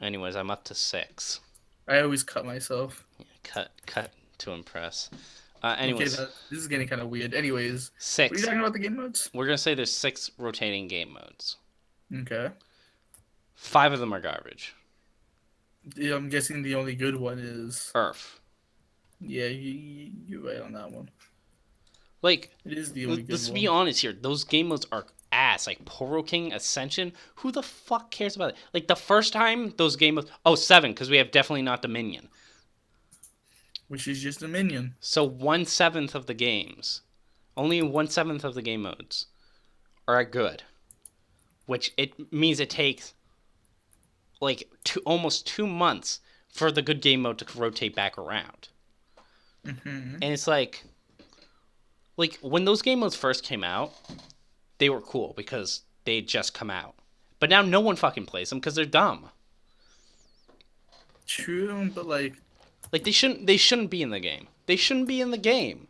Speaker 1: Anyways, I'm up to 6.
Speaker 2: I always cut myself.
Speaker 1: Cut to impress.
Speaker 2: Okay,
Speaker 1: Anyways,
Speaker 2: this is getting kind of weird. Anyways, what are you
Speaker 1: 6.
Speaker 2: talking about the game modes?
Speaker 1: We're gonna say there's 6 rotating game modes.
Speaker 2: Okay.
Speaker 1: 5 of them are garbage.
Speaker 2: Yeah, I'm guessing the only good one is.
Speaker 1: Earth.
Speaker 2: Yeah, you're right on that one.
Speaker 1: Like,
Speaker 2: It is the only good
Speaker 1: let's be
Speaker 2: one.
Speaker 1: honest here. Those game modes are ass. Like Poro King, Ascension. Who the fuck cares about it? Like the first time those game modes. Oh, 7 because we have definitely not Dominion.
Speaker 2: Which is just a minion.
Speaker 1: So 1/7 of the games, only 1/7 of the game modes are good, which it means it takes like almost 2 months for the good game mode to rotate back around.
Speaker 2: Hmm.
Speaker 1: And it's like when those game modes first came out, they were cool because they had just come out. But now no one fucking plays them because they're dumb.
Speaker 2: True, but like,
Speaker 1: Like they shouldn't be in the game. They shouldn't be in the game.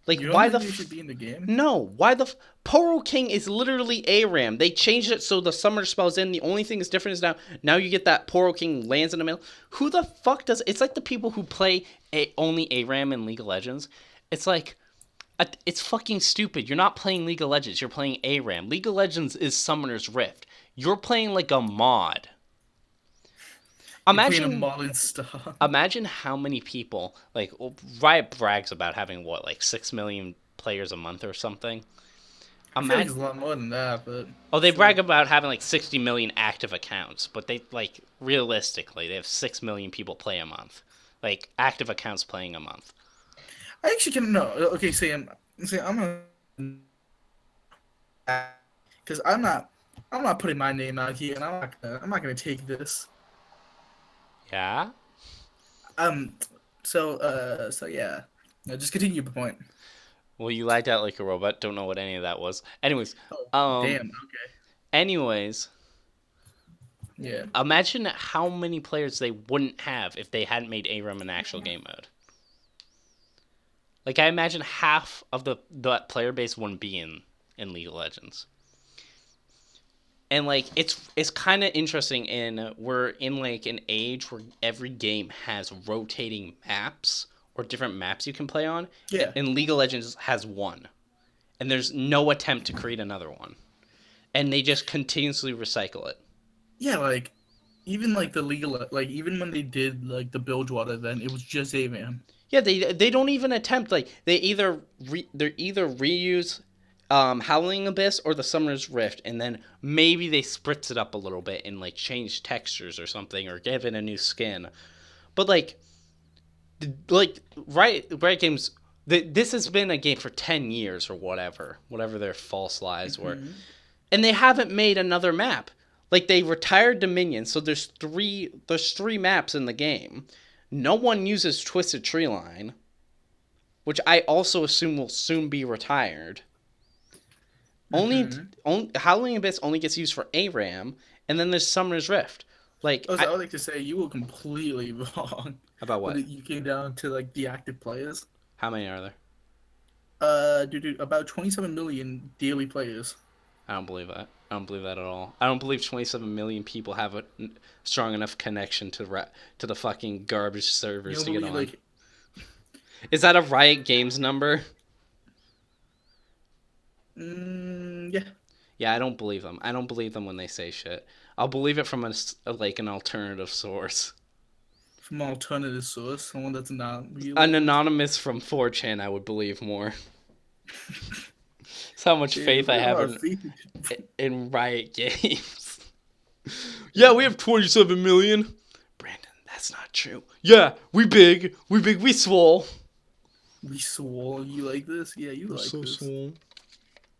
Speaker 1: Like
Speaker 2: you don't
Speaker 1: why
Speaker 2: think
Speaker 1: the
Speaker 2: they should be in the game?
Speaker 1: no? Why the Poro King is literally ARAM. They changed it so the summoner spells in. The only thing that's different is now you get that Poro King lands in the middle. Who the fuck does? It's like the people who play only ARAM in League of Legends. It's like it's fucking stupid. You're not playing League of Legends. You're playing ARAM. League of Legends is Summoner's Rift. You're playing like a mod.
Speaker 2: You're playing a
Speaker 1: Imagine
Speaker 2: modern stuff.
Speaker 1: imagine how many people like Riot brags about having what like 6 million players a month or something.
Speaker 2: I feel like
Speaker 1: Imagine
Speaker 2: it's a lot more than that, but
Speaker 1: oh they
Speaker 2: sure.
Speaker 1: brag about having like 60 million active accounts, but they like realistically they have 6 million people play a month, like active accounts playing a month.
Speaker 2: I actually can no. Okay, say I'm gonna because I'm not putting my name out here, and I'm not gonna take this.
Speaker 1: Yeah.
Speaker 2: Um, so yeah, no, just continue your point.
Speaker 1: Well, you lagged out like a robot. Don't know what any of that was. Anyways,
Speaker 2: Oh,
Speaker 1: um,
Speaker 2: damn. Okay.
Speaker 1: anyways,
Speaker 2: Yeah.
Speaker 1: imagine how many players they wouldn't have if they hadn't made ARAM an actual game mode. Like I imagine half of the player base wouldn't be in League of Legends. And like it's kind of interesting in we're in like an age where every game has rotating maps or different maps you can play on.
Speaker 2: Yeah.
Speaker 1: And League of Legends has one. And there's no attempt to create another one. And they just continuously recycle it.
Speaker 2: Yeah, like even like the legal like even when they did like the Bilgewater event, it was just a man.
Speaker 1: Yeah, they don't even attempt like they either reuse Howling Abyss or the Summoner's Rift, and then maybe they spritz it up a little bit and like change textures or something, or give it a new skin. But like Riot Games, this has been a game for 10 years or whatever their false lies were,
Speaker 2: Hmm.
Speaker 1: and they haven't made another map. Like they retired Dominion, so there's three maps in the game. No one uses Twisted Tree Line, which I also assume will soon be retired. Only,
Speaker 2: Hmm.
Speaker 1: Howling Abyss only gets used for ARAM, and then there's Summoner's Rift. Like
Speaker 2: Also, I would like to say you were completely wrong
Speaker 1: about
Speaker 2: when
Speaker 1: what?
Speaker 2: you came down to like the active players.
Speaker 1: How many are there?
Speaker 2: Dude, about 27 million daily players.
Speaker 1: I don't believe that. I don't believe that at all. I don't believe 27 million people have a strong enough connection to the fucking garbage
Speaker 2: You
Speaker 1: servers
Speaker 2: don't
Speaker 1: to get
Speaker 2: believe
Speaker 1: on.
Speaker 2: like,
Speaker 1: Is that a Riot Games number?
Speaker 2: yeah.
Speaker 1: Yeah, I don't believe them. I don't believe them when they say shit. I'll believe it from like an alternative source.
Speaker 2: From an alternative source, someone that's not
Speaker 1: An
Speaker 2: relevant.
Speaker 1: anonymous from 4chan, I would believe more. That's how much
Speaker 2: Dude,
Speaker 1: faith I
Speaker 2: we have
Speaker 1: have
Speaker 2: our feet.
Speaker 1: in Riot Games. Yeah, we have 27 million. Brandon, that's not true. Yeah, we big. We big. We swole.
Speaker 2: We swole. You like this? Yeah, you
Speaker 1: We're
Speaker 2: like
Speaker 1: so
Speaker 2: this.
Speaker 1: swole.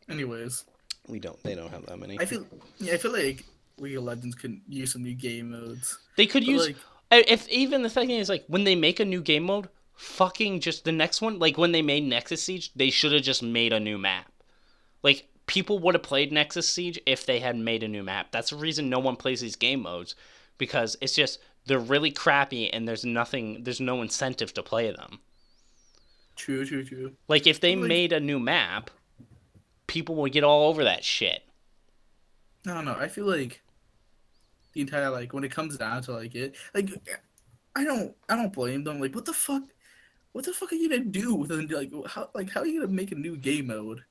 Speaker 2: Anyways,
Speaker 1: We don't. They don't have that many.
Speaker 2: I feel yeah, I feel like League of Legends could use some new game modes.
Speaker 1: They could
Speaker 2: But
Speaker 1: use.
Speaker 2: like,
Speaker 1: If even the thing is like when they make a new game mode, fucking just the next one. Like when they made Nexus Siege, they should have just made a new map. Like people would have played Nexus Siege if they had made a new map. That's the reason no one plays these game modes because it's just they're really crappy and there's no incentive to play them.
Speaker 2: true, true, true.
Speaker 1: Like if they
Speaker 2: But like,
Speaker 1: made a new map, people would get all over that shit.
Speaker 2: I don't know. I feel like the entire like when it comes down to like it, like I don't blame them. Like, what the fuck are you gonna do with it? Like how are you gonna make a new game mode?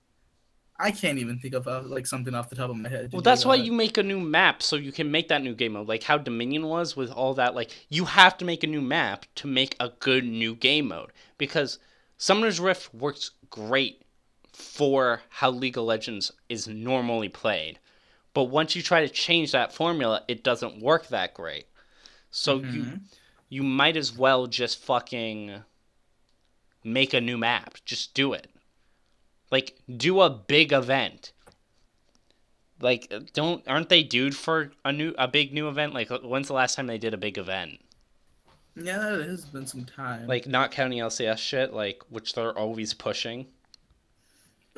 Speaker 2: I can't even think of like something off the top of my head to
Speaker 1: Well,
Speaker 2: do
Speaker 1: that's why
Speaker 2: that.
Speaker 1: you make a new map so you can make that new game mode. Like how Dominion was with all that. Like you have to make a new map to make a good new game mode because Summoner's Rift works great for how League of Legends is normally played. But once you try to change that formula, it doesn't work that great. So
Speaker 2: Hmm.
Speaker 1: you might as well just fucking make a new map. Just do it. Like do a big event. Like, aren't they due for a big new event? Like, when's the last time they did a big event?
Speaker 2: Yeah, it has been some time.
Speaker 1: Like, not counting LCS shit, like, which they're always pushing.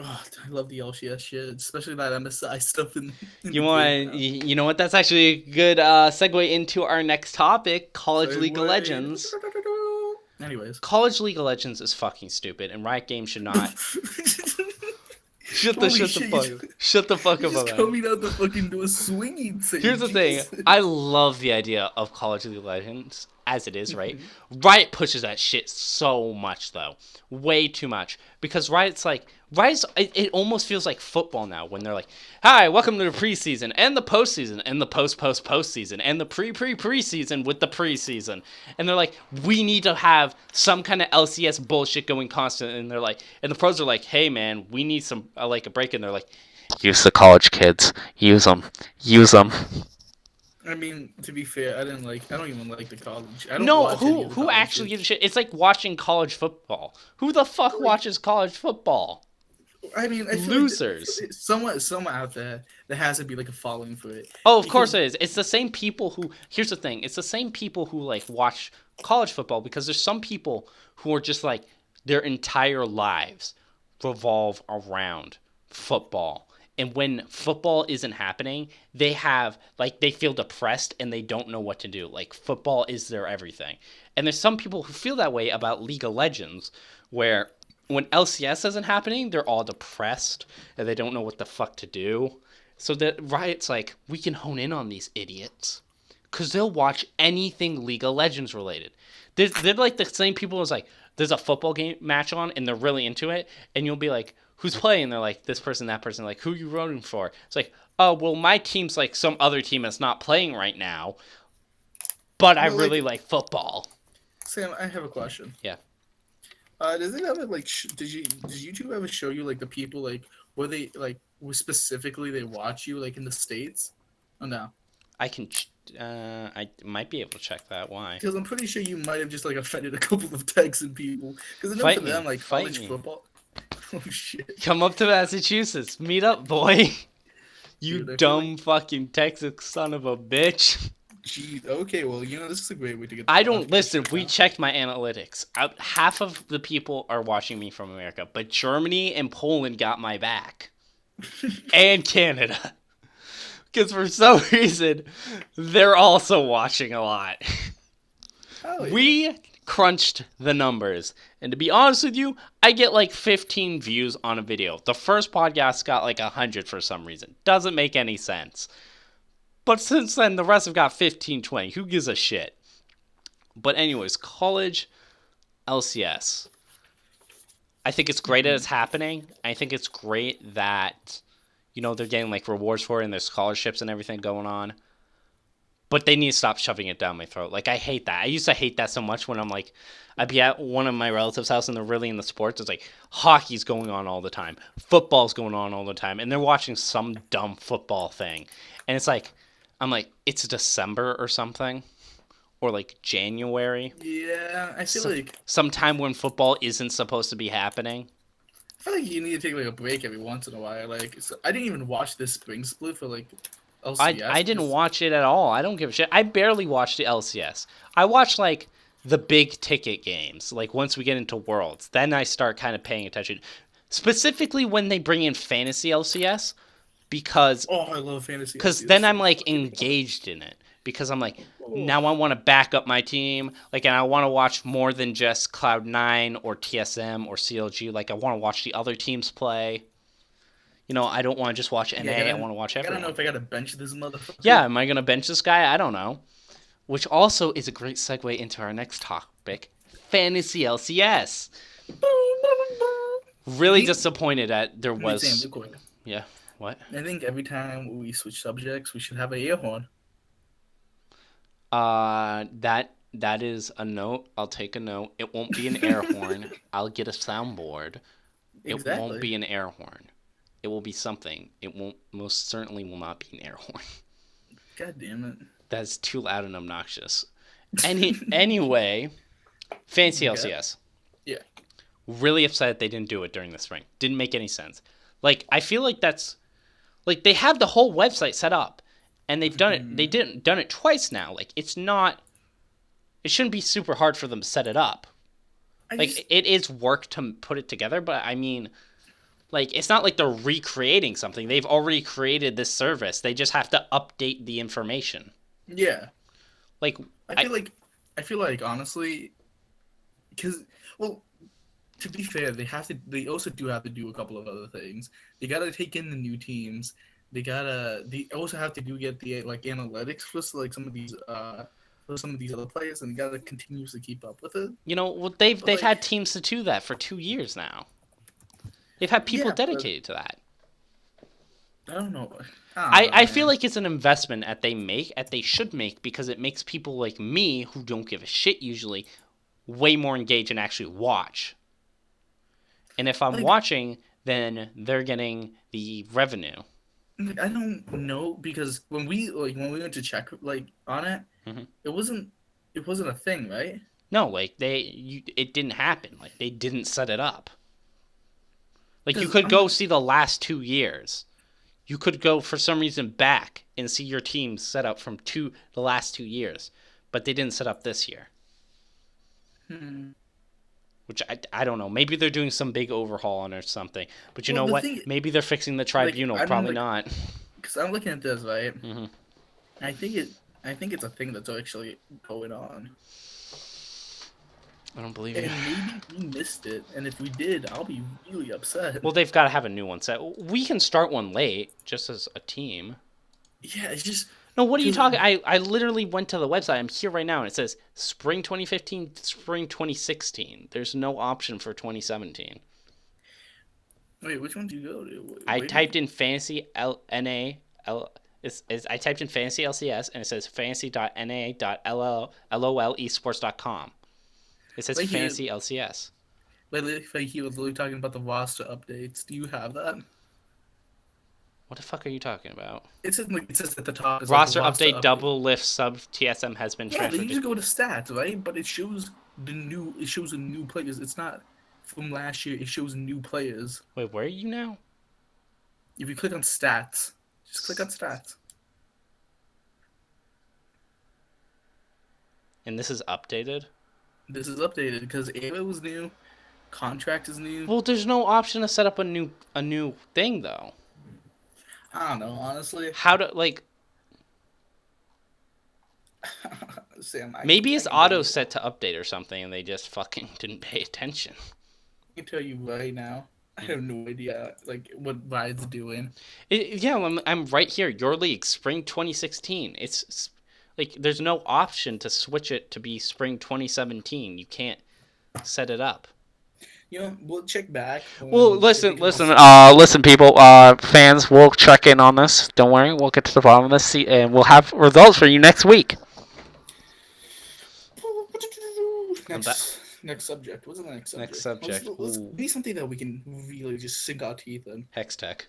Speaker 2: Oh, I love the LCS shit, especially that MSI stuff in the
Speaker 1: You
Speaker 2: game
Speaker 1: want,
Speaker 2: now.
Speaker 1: you know what? That's actually a good segue into our next topic, College League of
Speaker 2: Segway.
Speaker 1: Legends.
Speaker 2: Anyways.
Speaker 1: College League of Legends is fucking stupid, and Riot Games should not.
Speaker 2: Holy shit,
Speaker 1: Shut the fuck
Speaker 2: you
Speaker 1: up
Speaker 2: just
Speaker 1: about that.
Speaker 2: coming out the fucking door swinging, saying
Speaker 1: Here's the thing. I
Speaker 2: Jesus.
Speaker 1: love the idea of College League of Legends as it is, right? Riot pushes that shit so much, though. Way too much. Because it almost feels like football now when they're like, hi, welcome to the preseason and the postseason and the postseason and the preseason with the preseason. And they're like, we need to have some kind of LCS bullshit going constant. And they're like, and the pros are like, hey, man, we need some, like a break. And they're like, use the college kids. Use them. Use them.
Speaker 2: I mean, to be fair, I don't even like the college. I don't
Speaker 1: No,
Speaker 2: watch any of the
Speaker 1: who
Speaker 2: college
Speaker 1: actually
Speaker 2: shit.
Speaker 1: gives a shit? It's like watching college football. Who the fuck
Speaker 2: Like,
Speaker 1: watches college football?
Speaker 2: I mean,
Speaker 1: Losers.
Speaker 2: someone out there has to be like a following for it.
Speaker 1: Oh, of course
Speaker 2: Because
Speaker 1: it is. It's the same people who. Here's the thing. It's the same people who like watch college football because there's some people who are just like their entire lives revolve around football. And when football isn't happening, they feel depressed and they don't know what to do. Like football is their everything. And there's some people who feel that way about League of Legends where when LCS isn't happening, they're all depressed and they don't know what the fuck to do. So that Riot's like, we can hone in on these idiots because they'll watch anything League of Legends related. They're like the same people as like, there's a football game match on and they're really into it, and you'll be like, who's playing? And they're like, this person, that person. Like, who are you rooting for? It's like, oh, well, my team's like some other team that's not playing right now, but I
Speaker 2: well,
Speaker 1: really
Speaker 2: like
Speaker 1: like football.
Speaker 2: Sam, I have a question.
Speaker 1: Yeah.
Speaker 2: Does it ever like did YouTube ever show you like the people like where they like where specifically they watch you like in the states? Oh no,
Speaker 1: I might be able to check that. Why?
Speaker 2: because I'm pretty sure you might have just like offended a couple of Texan people. Because I know for
Speaker 1: Fight me.
Speaker 2: them like
Speaker 1: Fight
Speaker 2: college
Speaker 1: me.
Speaker 2: football. Oh shit,
Speaker 1: Come up to Massachusetts. Meet up, boy. You
Speaker 2: dude! I feel
Speaker 1: dumb
Speaker 2: like
Speaker 1: fucking Texas son of a bitch.
Speaker 2: geez. Okay, well this is a great way to get the
Speaker 1: I don't
Speaker 2: podcast
Speaker 1: listen.
Speaker 2: right
Speaker 1: We
Speaker 2: now.
Speaker 1: checked my analytics. Half of the people are watching me from America, but Germany and Poland got my back, and Canada, because for some reason they're also watching a lot.
Speaker 2: Oh yeah.
Speaker 1: We crunched the numbers, and to be honest with you, I get like 15 views on a video. The first podcast got like 100 for some reason. Doesn't make any sense. But since then, the rest have got 15, 20. Who gives a shit? But anyways, college LCS. I think it's great that it's happening. I think it's great that, they're getting like rewards for it and there's scholarships and everything going on. But they need to stop shoving it down my throat. Like, I hate that. I used to hate that so much when I'm like, I'd be at one of my relatives' house and they're really into sports. It's like, hockey's going on all the time. Football's going on all the time. And they're watching some dumb football thing. And it's like, I'm like, it's December or something. Or like January.
Speaker 2: Yeah, I feel like
Speaker 1: Sometime when football isn't supposed to be happening.
Speaker 2: you need to take like a break every once in a while. Like I didn't even watch this spring split for like
Speaker 1: I
Speaker 2: LCS
Speaker 1: didn't
Speaker 2: because
Speaker 1: watch it at all. I don't give a shit. I barely watched the LCS. I watch like the big ticket games. Like once we get into Worlds, then I start kind of paying attention. Specifically when they bring in fantasy LCS, because
Speaker 2: oh, I love fantasy
Speaker 1: because
Speaker 2: LCS
Speaker 1: then I'm
Speaker 2: so
Speaker 1: like
Speaker 2: fucking
Speaker 1: engaged in it. Because I'm like,
Speaker 2: oh,
Speaker 1: now I want to back up my team. Like, and I want to watch more than just Cloud9 or TSM or CLG. Like, I want to watch the other teams play. I don't want to just watch NA. I want to watch
Speaker 2: I gotta
Speaker 1: everyone.
Speaker 2: know if I gotta bench this motherfucker.
Speaker 1: Yeah, am I going to bench this guy? I don't know. Which also is a great segue into our next topic, Fantasy LCS. Really disappointed that there
Speaker 2: Wait, Sam,
Speaker 1: was...
Speaker 2: real quick.
Speaker 1: Yeah, what?
Speaker 2: I think every time we switch subjects, we should have a air horn.
Speaker 1: That is a note. I'll take a note. It won't be an air horn. I'll get a soundboard. It won't
Speaker 2: Exactly.
Speaker 1: be an air horn. It will be something. It won't, most certainly will not be an air horn.
Speaker 2: God damn it.
Speaker 1: That's too loud and obnoxious. Anyway, Fantasy
Speaker 2: Okay.
Speaker 1: LCS.
Speaker 2: Yeah.
Speaker 1: Really upset they didn't do it during the spring. Didn't make any sense. Like, I feel like that's Like they have the whole website set up, and they've done it. They
Speaker 2: Mhm.
Speaker 1: didn't done it twice now. Like it's not. It shouldn't be super hard for them to set it up.
Speaker 2: I
Speaker 1: Like
Speaker 2: just
Speaker 1: it is work to put it together, but I mean, like it's not like they're recreating something. They've already created this service. They just have to update the information.
Speaker 2: yeah.
Speaker 1: Like
Speaker 2: I
Speaker 1: I
Speaker 2: feel like I feel like honestly, because well, to be fair, they have to. They also do have to do a couple of other things. They gotta take in the new teams. They gotta. They also have to do get the like analytics for like some of these for some of these other players, and they gotta continuously keep up with it.
Speaker 1: well they've
Speaker 2: But
Speaker 1: they've
Speaker 2: like,
Speaker 1: had teams to do that for 2 years now. They've had people
Speaker 2: yeah, but
Speaker 1: dedicated to that.
Speaker 2: I don't know. I don't
Speaker 1: I
Speaker 2: know,
Speaker 1: feel
Speaker 2: man.
Speaker 1: like it's an investment that they should make because it makes people like me who don't give a shit usually way more engaged and actually watch. And if I'm
Speaker 2: Like,
Speaker 1: watching, then they're getting the revenue.
Speaker 2: I don't know because when we went to check like on it,
Speaker 1: Hmm.
Speaker 2: it wasn't a thing, right?
Speaker 1: No, like it didn't happen. Like they didn't set it up. Like you
Speaker 2: Because
Speaker 1: could
Speaker 2: I'm
Speaker 1: go
Speaker 2: like,
Speaker 1: see the last 2 years. You could go for some reason back and see your team set up from the last 2 years, but they didn't set up this year.
Speaker 2: hmm.
Speaker 1: Which I don't know. Maybe they're doing some big overhaul on or something. But you
Speaker 2: Well,
Speaker 1: know
Speaker 2: the
Speaker 1: what?
Speaker 2: thing,
Speaker 1: Maybe they're fixing the
Speaker 2: like,
Speaker 1: tribunal.
Speaker 2: I'm
Speaker 1: Probably
Speaker 2: like,
Speaker 1: not.
Speaker 2: because I'm looking at this, right?
Speaker 1: Hmm.
Speaker 2: I think it, I think it's a thing that's actually going on,
Speaker 1: I don't believe you.
Speaker 2: and maybe we missed it. And if we did, I'll be really upset.
Speaker 1: Well, they've got to have a new one set. We can start one late, just as a team.
Speaker 2: Yeah, it's just
Speaker 1: No, what are you
Speaker 2: because
Speaker 1: talking? I literally went to the website. I'm here right now, and it says spring 2015, spring 2016. There's no option for 2017.
Speaker 2: wait, which one do you go to?
Speaker 1: I
Speaker 2: Wait, wait.
Speaker 1: typed in fantasy L. I typed in fantasy LCS, and it says fantasy.na.lol esports.com. It says
Speaker 2: Like he,
Speaker 1: fantasy LCS.
Speaker 2: like he was literally talking about the roster updates. Do you have that?
Speaker 1: What the fuck are you talking about?
Speaker 2: It says at the top is like
Speaker 1: Roster
Speaker 2: roster
Speaker 1: update
Speaker 2: update.
Speaker 1: double lift sub TSM has been
Speaker 2: Yeah, then
Speaker 1: transferred
Speaker 2: you
Speaker 1: to.
Speaker 2: just go to stats, right? But it shows it shows the new players. It's not from last year. It shows new players.
Speaker 1: Wait, where are you now?
Speaker 2: If you click on stats, just click on stats.
Speaker 1: And this is updated?
Speaker 2: This is updated because era was new, contract is new.
Speaker 1: Well, there's no option to set up a new thing though.
Speaker 2: I don't know, honestly.
Speaker 1: How to like
Speaker 2: Sam,
Speaker 1: maybe
Speaker 2: I
Speaker 1: it's
Speaker 2: can tell
Speaker 1: auto
Speaker 2: you,
Speaker 1: set to update or something and they just fucking didn't pay attention.
Speaker 2: I can tell you right now. I have no idea like what Ride's doing.
Speaker 1: Yeah, I'm right here. Your league, spring 2016. It's like there's no option to switch it to be spring 2017. You can't set it up.
Speaker 2: You know, we'll check back
Speaker 1: Well,
Speaker 2: when if
Speaker 1: listen,
Speaker 2: we can
Speaker 1: listen,
Speaker 2: see.
Speaker 1: listen, people, fans. We'll check in on this. Don't worry, we'll get to the bottom of this, and we'll have results for you next week. I'm back.
Speaker 2: Next subject. What's the next
Speaker 1: Next
Speaker 2: subject?
Speaker 1: subject.
Speaker 2: Let's
Speaker 1: Ooh,
Speaker 2: be something that we can really just sink our teeth in.
Speaker 1: hextech.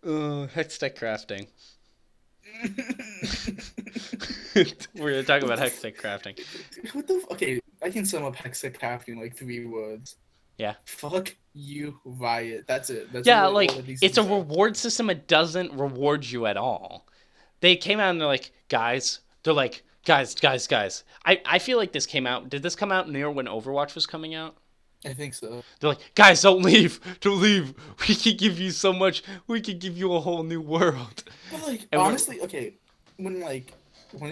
Speaker 1: Hextech crafting. We're gonna talk about hextech crafting.
Speaker 2: Okay, I can sum up hextech crafting in like 3 words.
Speaker 1: Yeah.
Speaker 2: Fuck you, Riot. That's it. That's
Speaker 1: Yeah,
Speaker 2: really all
Speaker 1: like
Speaker 2: that needs to
Speaker 1: it's
Speaker 2: be
Speaker 1: a
Speaker 2: said.
Speaker 1: reward system. It doesn't reward you at all. They came out and they're like, guys. They're like, guys. I feel like this came out. Did this come out near when Overwatch was coming out?
Speaker 2: I think so.
Speaker 1: They're like, guys, don't leave. Don't leave. We could give you so much. We could give you a whole new world.
Speaker 2: But like
Speaker 1: And we're.
Speaker 2: honestly, okay, when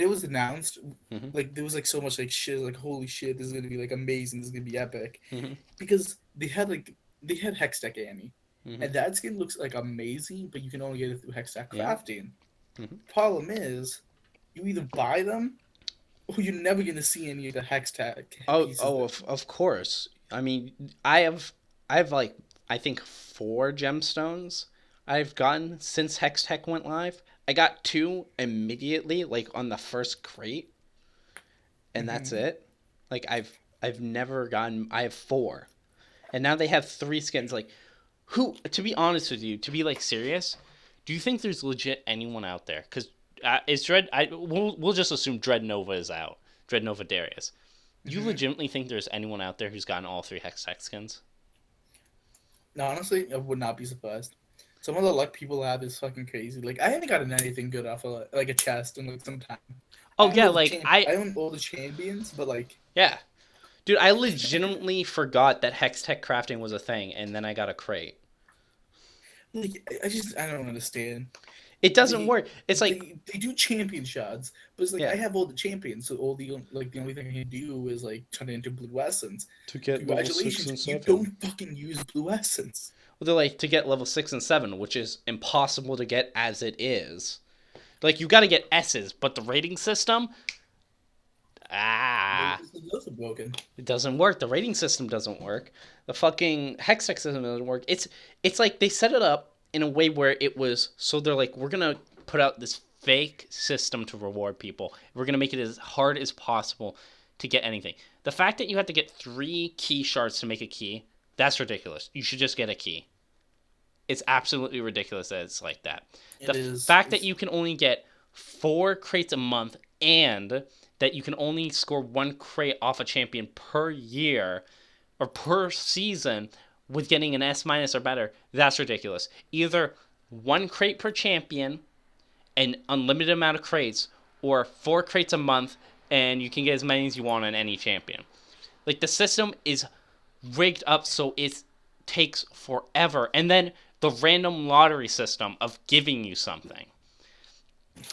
Speaker 2: it was announced,
Speaker 1: Mhm,
Speaker 2: like there was like so much like shit, like holy shit, this is gonna be like amazing, this is gonna be epic,
Speaker 1: mhm,
Speaker 2: because they had Hextech Annie,
Speaker 1: mhm.
Speaker 2: and that skin looks like amazing, but you can only get it through Hextech
Speaker 1: Yeah.
Speaker 2: crafting.
Speaker 1: Mhm.
Speaker 2: Problem is, you either buy them or you're never gonna see any of the Hextech pieces.
Speaker 1: Of course. I mean, I have like I think 4 gemstones I've gotten since Hextech went live. I got 2 immediately, like on the first crate, and that's
Speaker 2: Hmm.
Speaker 1: it. Like I've never gotten. I have 4, and now they have 3 skins. Like, who? To be honest with you, to be like serious, do you think there's legit anyone out there? Because is Dread? We'll just assume Dread Nova is out. Dread Nova Darius. You
Speaker 2: Hmm.
Speaker 1: legitimately think there's anyone out there who's gotten all 3 Hex skins?
Speaker 2: Honestly, I would not be surprised. Some of the luck people have is fucking crazy. Like I haven't gotten anything good off of like a chest in like some time.
Speaker 1: Oh yeah, like
Speaker 2: I own all the champions, but like
Speaker 1: yeah, dude, I legitimately forgot that hextech crafting was a thing, and then I got a crate.
Speaker 2: I don't understand.
Speaker 1: It doesn't
Speaker 2: They
Speaker 1: work. It's like
Speaker 2: they do champion shots, but it's like
Speaker 1: yeah,
Speaker 2: I have all the champions, so the only thing I can do is like turn it into blue essence.
Speaker 1: to get level six
Speaker 2: Congratulations,
Speaker 1: and
Speaker 2: you
Speaker 1: seven.
Speaker 2: don't fucking use blue essence.
Speaker 1: Well, they're like to get level 6 and 7, which is impossible to get as it is. Like you got to get S's, but the rating system, ah,
Speaker 2: Those are broken.
Speaker 1: it doesn't work. The rating system doesn't work. The fucking hextech system doesn't work. It's like they set it up in a way where it was so they're like we're gonna put out this fake system to reward people. We're gonna make it as hard as possible to get anything. The fact that you have to get 3 key shards to make a key, that's ridiculous. You should just get a key. It's absolutely ridiculous that it's like that. The
Speaker 2: It is.
Speaker 1: fact that you can only get 4 crates a month and that you can only score 1 crate off a champion per year or per season with getting an S minus or better, that's ridiculous. Either 1 crate per champion, an unlimited amount of crates, or 4 crates a month and you can get as many as you want on any champion. Like the system is rigged up so it takes forever. And then the random lottery system of giving you something.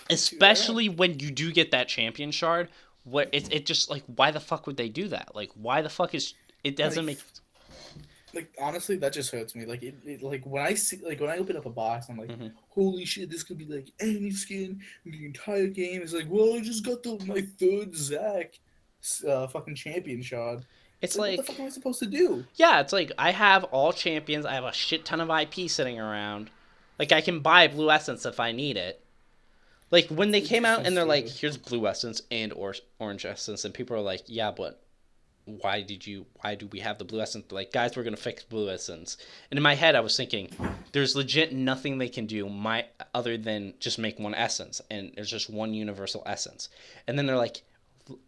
Speaker 1: Especially when you do get that champion shard, where it just like why the fuck would they do that? Like why the fuck is it doesn't make
Speaker 2: Like honestly, that just hurts me. Like when I see when I open up a box, I'm like,
Speaker 1: mm-hmm.
Speaker 2: holy shit, this could be like any skin in the entire game. It's like, well, I just got my third Zac fucking champion shard. It's
Speaker 1: It's
Speaker 2: like, what the fuck am I
Speaker 1: like
Speaker 2: supposed to do?
Speaker 1: yeah, it's like I have all champions, I have a shit ton of IP sitting around. Like I can buy blue essence if I need it. Like when they
Speaker 2: It's
Speaker 1: came
Speaker 2: just
Speaker 1: out
Speaker 2: so
Speaker 1: and they're like,
Speaker 2: stupid.
Speaker 1: here's blue essence and orange essence, and people are like, yeah, but why do we have the blue essence? They're like, guys, we're gonna fix blue essence. And in my head I was thinking, there's legit nothing they can do other than just make one essence, and there's just one universal essence. And then they're like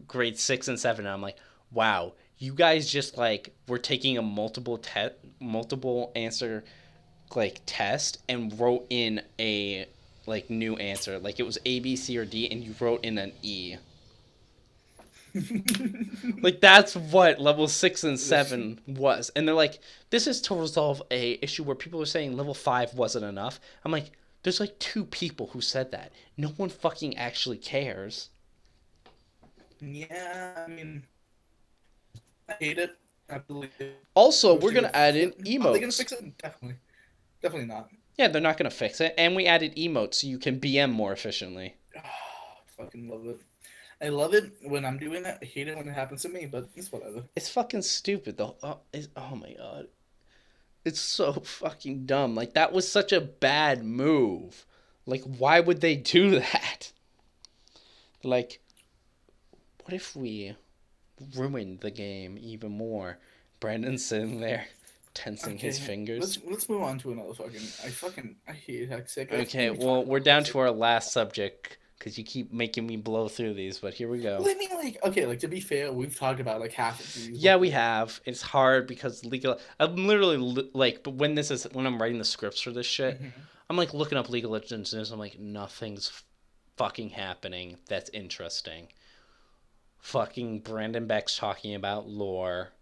Speaker 1: grade 6 and 7, and I'm like, wow, you guys just like were taking a multiple answer like test and wrote in a like new answer, like it was A, B, C, or D, and you wrote in an E. Like that's what level 6 and 7 was, and they're like, this is to resolve a issue where people are saying level 5 wasn't enough. I'm like, there's like 2 people who said that. No one fucking actually cares.
Speaker 2: Yeah, I mean, I hate it. I believe it. I
Speaker 1: Also,
Speaker 2: wish
Speaker 1: we're
Speaker 2: they would
Speaker 1: gonna
Speaker 2: have
Speaker 1: add
Speaker 2: fixed
Speaker 1: in
Speaker 2: it. Are they gonna
Speaker 1: emotes.
Speaker 2: fix it? Definitely, definitely not.
Speaker 1: Yeah, they're not gonna fix it, and we added emotes so you can BM more efficiently.
Speaker 2: Fucking love it. I love it when I'm doing that. I hate it when it happens to me, but it's whatever.
Speaker 1: It's fucking stupid though. Oh my god. It's so fucking dumb. Like that was such a bad move. Like why would they do that? Like what if we ruined the game even more? Brandon's sitting there tensing his
Speaker 2: Okay,
Speaker 1: fingers.
Speaker 2: let's move on to another I hate hextech. I
Speaker 1: Okay,
Speaker 2: think we talked
Speaker 1: well, we're
Speaker 2: about
Speaker 1: down
Speaker 2: hextech.
Speaker 1: to our last subject because you keep making me blow through these, but here we go.
Speaker 2: Well, I mean, like, okay, like to be fair, we've talked about like half of these
Speaker 1: Yeah, we
Speaker 2: before.
Speaker 1: have. It's hard because legal. I'm literally like, but when I'm writing the scripts for this shit,
Speaker 2: Hmm.
Speaker 1: I'm like looking up League of Legends news. I'm like, nothing's fucking happening. That's interesting. Fucking Brandon Beck's talking about lore.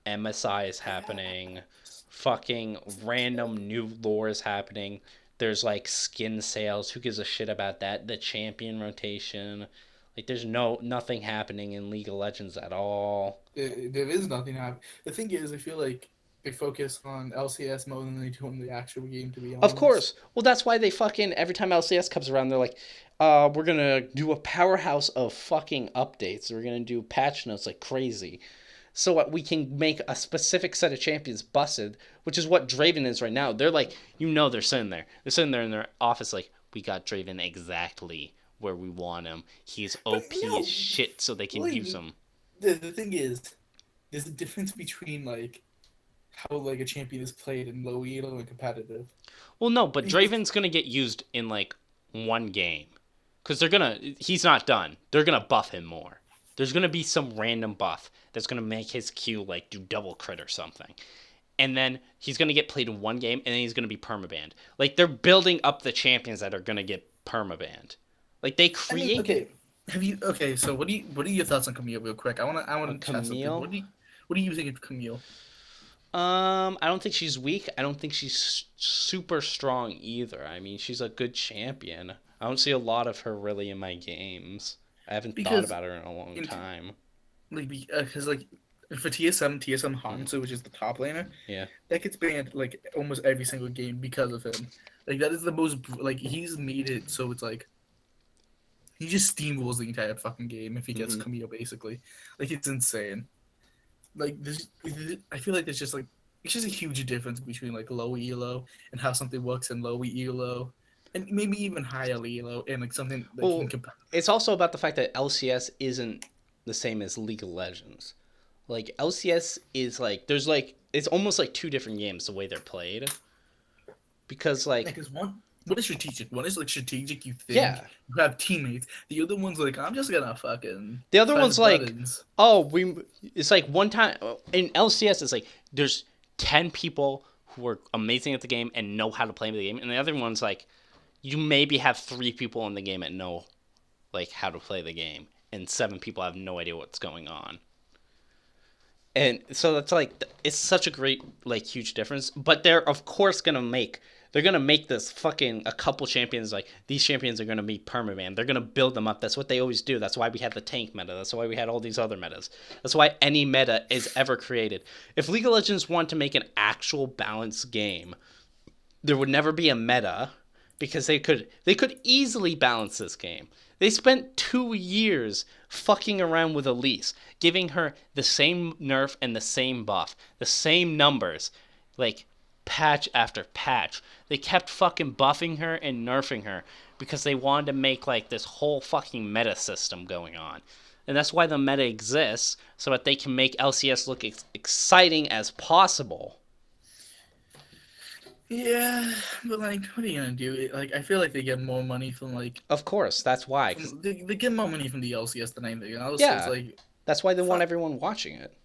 Speaker 1: MSI is happening. Fucking random new lore is happening. There's like skin sales. Who gives a shit about that? The champion rotation. Like there's nothing happening in League of Legends at all.
Speaker 2: There is nothing happening. The thing is, I feel like they focus on LCS more than they do on the actual game. To be
Speaker 1: Of
Speaker 2: honest.
Speaker 1: course. Well, that's why they fucking every time LCS comes around, they're like, we're gonna do a powerhouse of fucking updates. We're gonna do patch notes like crazy, so we can make a specific set of champions busted, which is what Draven is right now. They're like, they're sitting there. They're sitting there in their office like, we got Draven exactly where we want him. He's
Speaker 2: But
Speaker 1: OP as
Speaker 2: no,
Speaker 1: shit, so they can
Speaker 2: like
Speaker 1: use him.
Speaker 2: the thing is, there's a difference between like how like a champion is played in low elo and competitive.
Speaker 1: Well, no, but
Speaker 2: Because
Speaker 1: Draven's gonna get used in like one game, because he's not done. They're gonna buff him more. There's gonna be some random buff that's gonna make his Q like do double crit or something. and then he's going to get played in one game, and then he's going to be permabanned. Like, they're building up the champions that are going to get permabanned. Like, they
Speaker 2: I mean,
Speaker 1: create
Speaker 2: okay. Have you okay? So what are your thoughts on Camille, real quick? I
Speaker 1: a
Speaker 2: want to chat something.
Speaker 1: Camille.
Speaker 2: What do you think of Camille?
Speaker 1: I don't think she's weak. I don't think she's super strong either. I mean, she's a good champion. I don't see a lot of her really in my games. I haven't thought
Speaker 2: Because
Speaker 1: about her in a long
Speaker 2: in
Speaker 1: time.
Speaker 2: like because like for TSM
Speaker 1: Mm,
Speaker 2: Hanzo, which is the top laner,
Speaker 1: yeah.
Speaker 2: that gets banned like almost every single game because of him. Like that is the most like he's made it so it's like he just steamrolls the entire fucking game if he gets
Speaker 1: Hmm.
Speaker 2: Camille basically. Like it's insane. Like this, I feel like there's just like it's just a huge difference between like low elo and how something works in low elo, and maybe even higher elo and like something that can
Speaker 1: Well,
Speaker 2: compare.
Speaker 1: it's also about the fact that LCS isn't the same as League of Legends. Like LCS is like there's like it's almost like two different games the way they're played because like
Speaker 2: Because one is strategic, one is like strategic. You think
Speaker 1: yeah,
Speaker 2: you have teammates. The other one's like I'm just gonna fucking
Speaker 1: the other
Speaker 2: press
Speaker 1: one's like
Speaker 2: buttons.
Speaker 1: oh we it's like one time in LCS it's like there's 10 people who are amazing at the game and know how to play the game and the other one's like you maybe have 3 people in the game that know like how to play the game and 7 people have no idea what's going on. And so that's like it's such a great like huge difference, but they're gonna make this fucking a couple champions like these champions are gonna be permaban. They're gonna build them up. That's what they always do. That's why we had the tank meta. That's why we had all these other metas. That's why any meta is ever created. If League of Legends wanted to make an actual balanced game, there would never be a meta because they could easily balance this game. They spent 2 years fucking around with Elise, giving her the same nerf and the same buff, the same numbers, like patch after patch. They kept fucking buffing her and nerfing her because they wanted to make like this whole fucking meta system going on. And that's why the meta exists, so that they can make LCS look exciting as possible.
Speaker 2: Yeah, but like, what are you gonna do? Like, I feel like they get more money from like
Speaker 1: Of course, that's why. 'Cause,
Speaker 2: they get more money from the LCS than anything else. So it's
Speaker 1: yeah,
Speaker 2: like,
Speaker 1: that's why they want
Speaker 2: fuck.
Speaker 1: everyone watching it.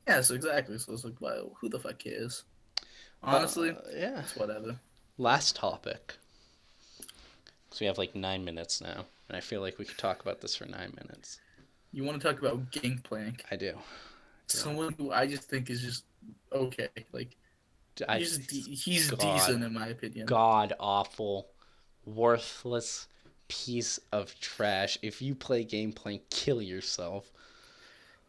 Speaker 2: Yeah, so exactly. So it's like, well, who the fuck cares? Honestly,
Speaker 1: Yeah.
Speaker 2: it's whatever.
Speaker 1: Last topic. So we have like 9 minutes now, and I feel like we could talk about this for 9 minutes.
Speaker 2: You want to talk about gangplank?
Speaker 1: I do.
Speaker 2: Someone who I just think is just okay. Like
Speaker 1: I
Speaker 2: he's
Speaker 1: God,
Speaker 2: decent in my opinion.
Speaker 1: God awful, worthless piece of trash. If you play Gameplay, kill yourself.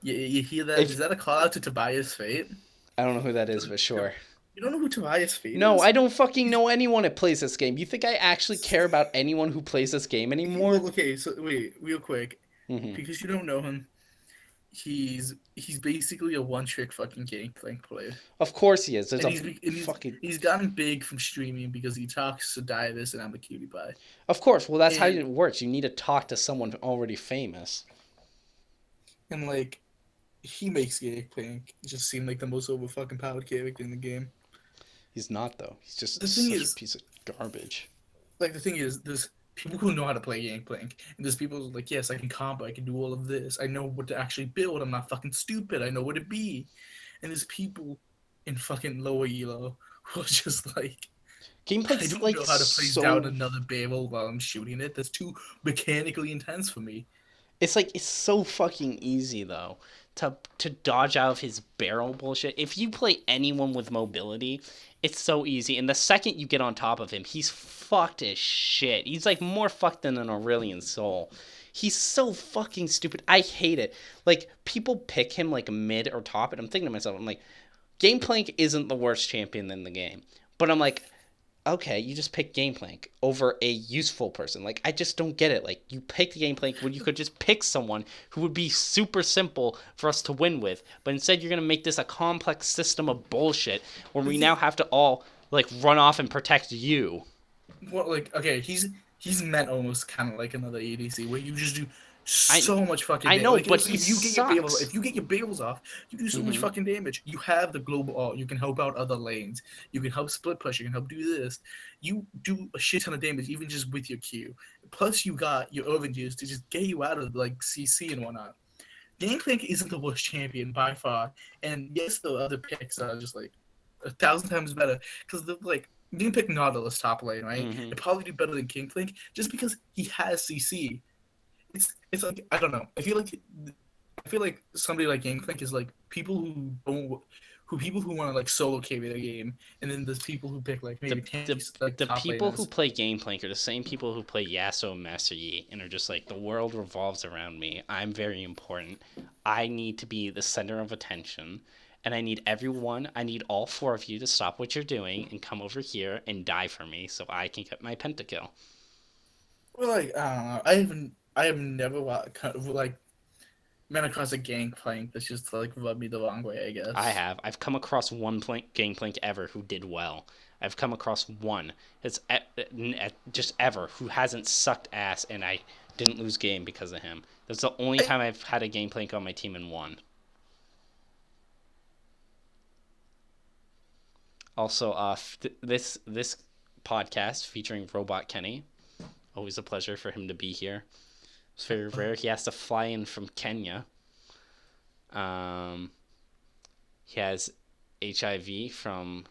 Speaker 2: You hear that? Is
Speaker 1: If
Speaker 2: that a call out to Tobias Fate?
Speaker 1: I don't know who that is, but sure.
Speaker 2: You don't know who Tobias Fate
Speaker 1: No,
Speaker 2: is?
Speaker 1: I don't fucking know anyone that plays this game. You think I actually care about anyone who plays this game anymore?
Speaker 2: Well, okay, so wait, real quick,
Speaker 1: Hmm.
Speaker 2: because you don't know him, he's basically a one trick fucking gangplank player,
Speaker 1: Of course he is. There's
Speaker 2: and
Speaker 1: a fucking.
Speaker 2: he's gotten big from streaming because he talks to Divus and I'm a cutie pie,
Speaker 1: Of course. Well, that's how
Speaker 2: and
Speaker 1: it works. You need to talk to someone already famous.
Speaker 2: like he makes gangplank just seem like the most over fucking powered character in the game.
Speaker 1: He's not though. He's just
Speaker 2: The thing
Speaker 1: such a
Speaker 2: is,
Speaker 1: piece of garbage.
Speaker 2: like the thing is, there's people who know how to play Gangplank, and there's people who are like, yes, I can combo, I can do all of this, I know what to actually build, I'm not fucking stupid, I know what to be, and there's people in fucking lower elo who are just like, I
Speaker 1: Gameplay's
Speaker 2: don't
Speaker 1: like
Speaker 2: know how to place down
Speaker 1: so.
Speaker 2: another barrel while I'm shooting it. That's too mechanically intense for me.
Speaker 1: It's like it's so fucking easy though to dodge out of his barrel bullshit. If you play anyone with mobility, it's so easy. And the second you get on top of him, he's fucked as shit. He's like more fucked than an Aurelian Soul. He's so fucking stupid. I hate it. Like people pick him like mid or top, and I'm thinking to myself, I'm like, Gameplank isn't the worst champion in the game. But I'm like, okay, you just pick Gameplank over a useful person. Like, I just don't get it. Like, you picked Gameplank when you could just pick someone who would be super simple for us to win with. But instead, you're going to make this a complex system of bullshit where we now have to all, like, run off and protect you.
Speaker 2: Well, like, okay, he's meant almost kind of like another ADC where you just do
Speaker 1: I
Speaker 2: so much fucking
Speaker 1: I
Speaker 2: damage.
Speaker 1: know,
Speaker 2: Like,
Speaker 1: but he
Speaker 2: if you get your barrels,
Speaker 1: sucks.
Speaker 2: if you get your barrels off, you do so much
Speaker 1: Mm-hmm.
Speaker 2: fucking damage. You have the global ult. You can help out other lanes. You can help split push. You can help do this. You do a shit ton of damage even just with your Q. Plus, you got your Oranges to just get you out of like CC and whatnot. Gangplank isn't the worst champion by far. And yes, the other picks are just like 1,000 times better because the like you can pick Nautilus top lane, right?
Speaker 1: Mm-hmm.
Speaker 2: It probably do better than Gangplank just because he has CC. It's like I don't know. I feel like somebody like Gangplank is like people who don't who people who want to like solo carry their game, and then there's people who pick like
Speaker 1: The,
Speaker 2: maybe
Speaker 1: the,
Speaker 2: tanky like
Speaker 1: the
Speaker 2: top
Speaker 1: people who
Speaker 2: laners.
Speaker 1: play Gangplank are the same people who play Yasuo and Master Yi and are just like, the world revolves around me. I'm very important. I need to be the center of attention. And I need all four of you to stop what you're doing and come over here and die for me so I can get my pentakill.
Speaker 2: Well, like I don't know. I have never like ran across a Gangplank that's just like rubbed me the wrong way. I
Speaker 1: I
Speaker 2: guess.
Speaker 1: have. I've come across one Gangplank ever who did well. I've come across one. It's just ever who hasn't sucked ass, and I didn't lose game because of him. That's the only
Speaker 2: I,
Speaker 1: time I've had a Gangplank on my team and won. Also, this podcast featuring Robot Kenny. Always a pleasure for him to be here. It's very rare. He has to fly in from Kenya. Um, he has HIV from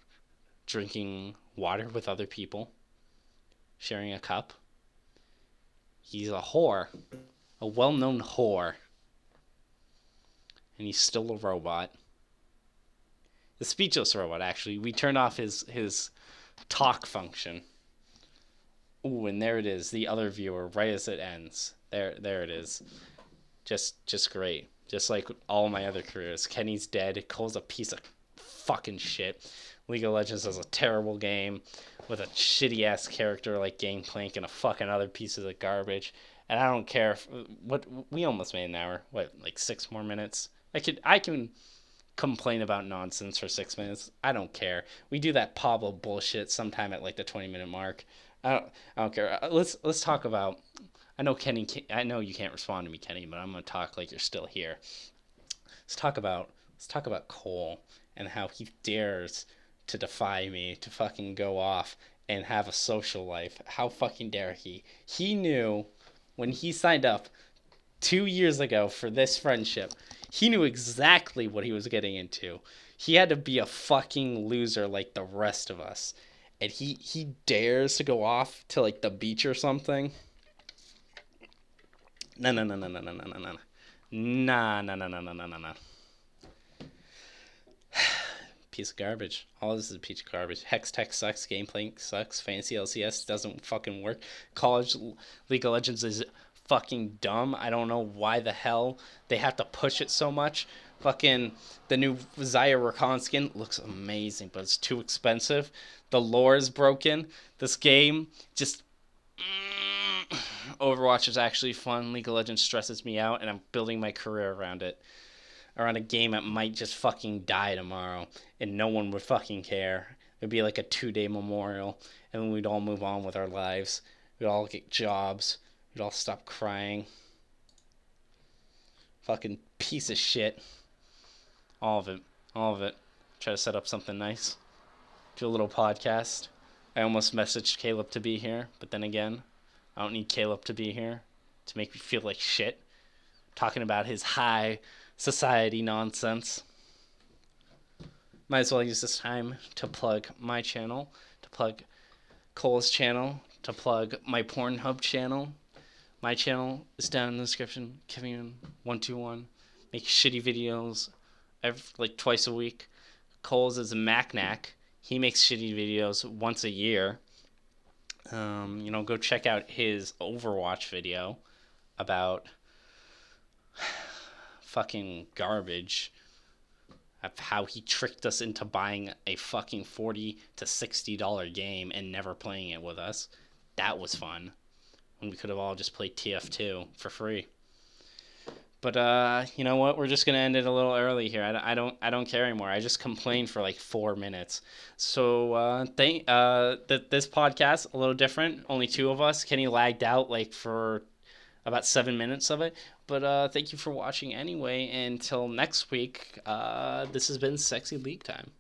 Speaker 1: drinking water with other people, sharing a cup. He's a whore, a well-known whore, and he's still a robot. The speechless robot, actually. We turned off his talk function. Ooh, and there it is, the other viewer, right as it ends. There it is. Just great. Just like all my other careers. Kenny's dead. Cole's a piece of fucking shit. League of Legends is a terrible game with a shitty ass character like Gangplank and a fucking other pieces of garbage. And I don't care if, what we almost made an hour. What, like 6 more minutes? I can complain about nonsense for 6 minutes. I don't care. We do that Pablo bullshit sometime at like the 20-minute mark. I don't care. Let's talk about. I know Kenny. I know you can't respond to me, Kenny, but I'm gonna talk like you're still here. Let's talk about Cole and how he dares to defy me, to fucking go off and have a social life. How fucking dare he? He knew when he signed up 2 years ago for this friendship. He knew exactly what he was getting into. He had to be a fucking loser like the rest of us. And he dares to go off to like the beach or something. No, no, no, no, no, no, no, no, no. Nah, nah, nah, nah, nah, nah, nah, nah. Piece of garbage. All this is a piece of garbage. Hextech sucks. Gameplay sucks. Fantasy LCS doesn't fucking work. College League of Legends is fucking dumb. I don't know why the hell they have to push it so much. Fucking the new xayah rakan skin looks amazing, but it's too expensive. The lore is broken. This game just. Overwatch is actually fun. League of Legends stresses me out, and I'm building my career around it. Around a game that might just fucking die tomorrow, and no one would fucking care. It'd be like a 2-day memorial, and then we'd all move on with our lives. We'd all get jobs. We'd all stop crying. Fucking piece of shit. All of it. All of it. Try to set up something nice. Do a little podcast. I almost messaged Caleb to be here, but then again, I don't need Caleb to be here to make me feel like shit. Talking about his high society nonsense. Might as well use this time to plug my channel, to plug Cole's channel, to plug my Pornhub channel. My channel is down in the description. Kevin121. Make shitty videos like twice a week. Cole's is a Macnack. He makes shitty videos once a year. Go check out his Overwatch video about fucking garbage of how he tricked us into buying a fucking $40 to $60 game and never playing it with us. That was fun. When we could have all just played TF2 for free. But you know what? We're just gonna end it a little early here. I don't care anymore. I just complained for like 4 minutes. So this podcast a little different. Only two of us. Kenny lagged out like for about 7 minutes of it. But thank you for watching anyway. Until next week. This has been Sexy League Time.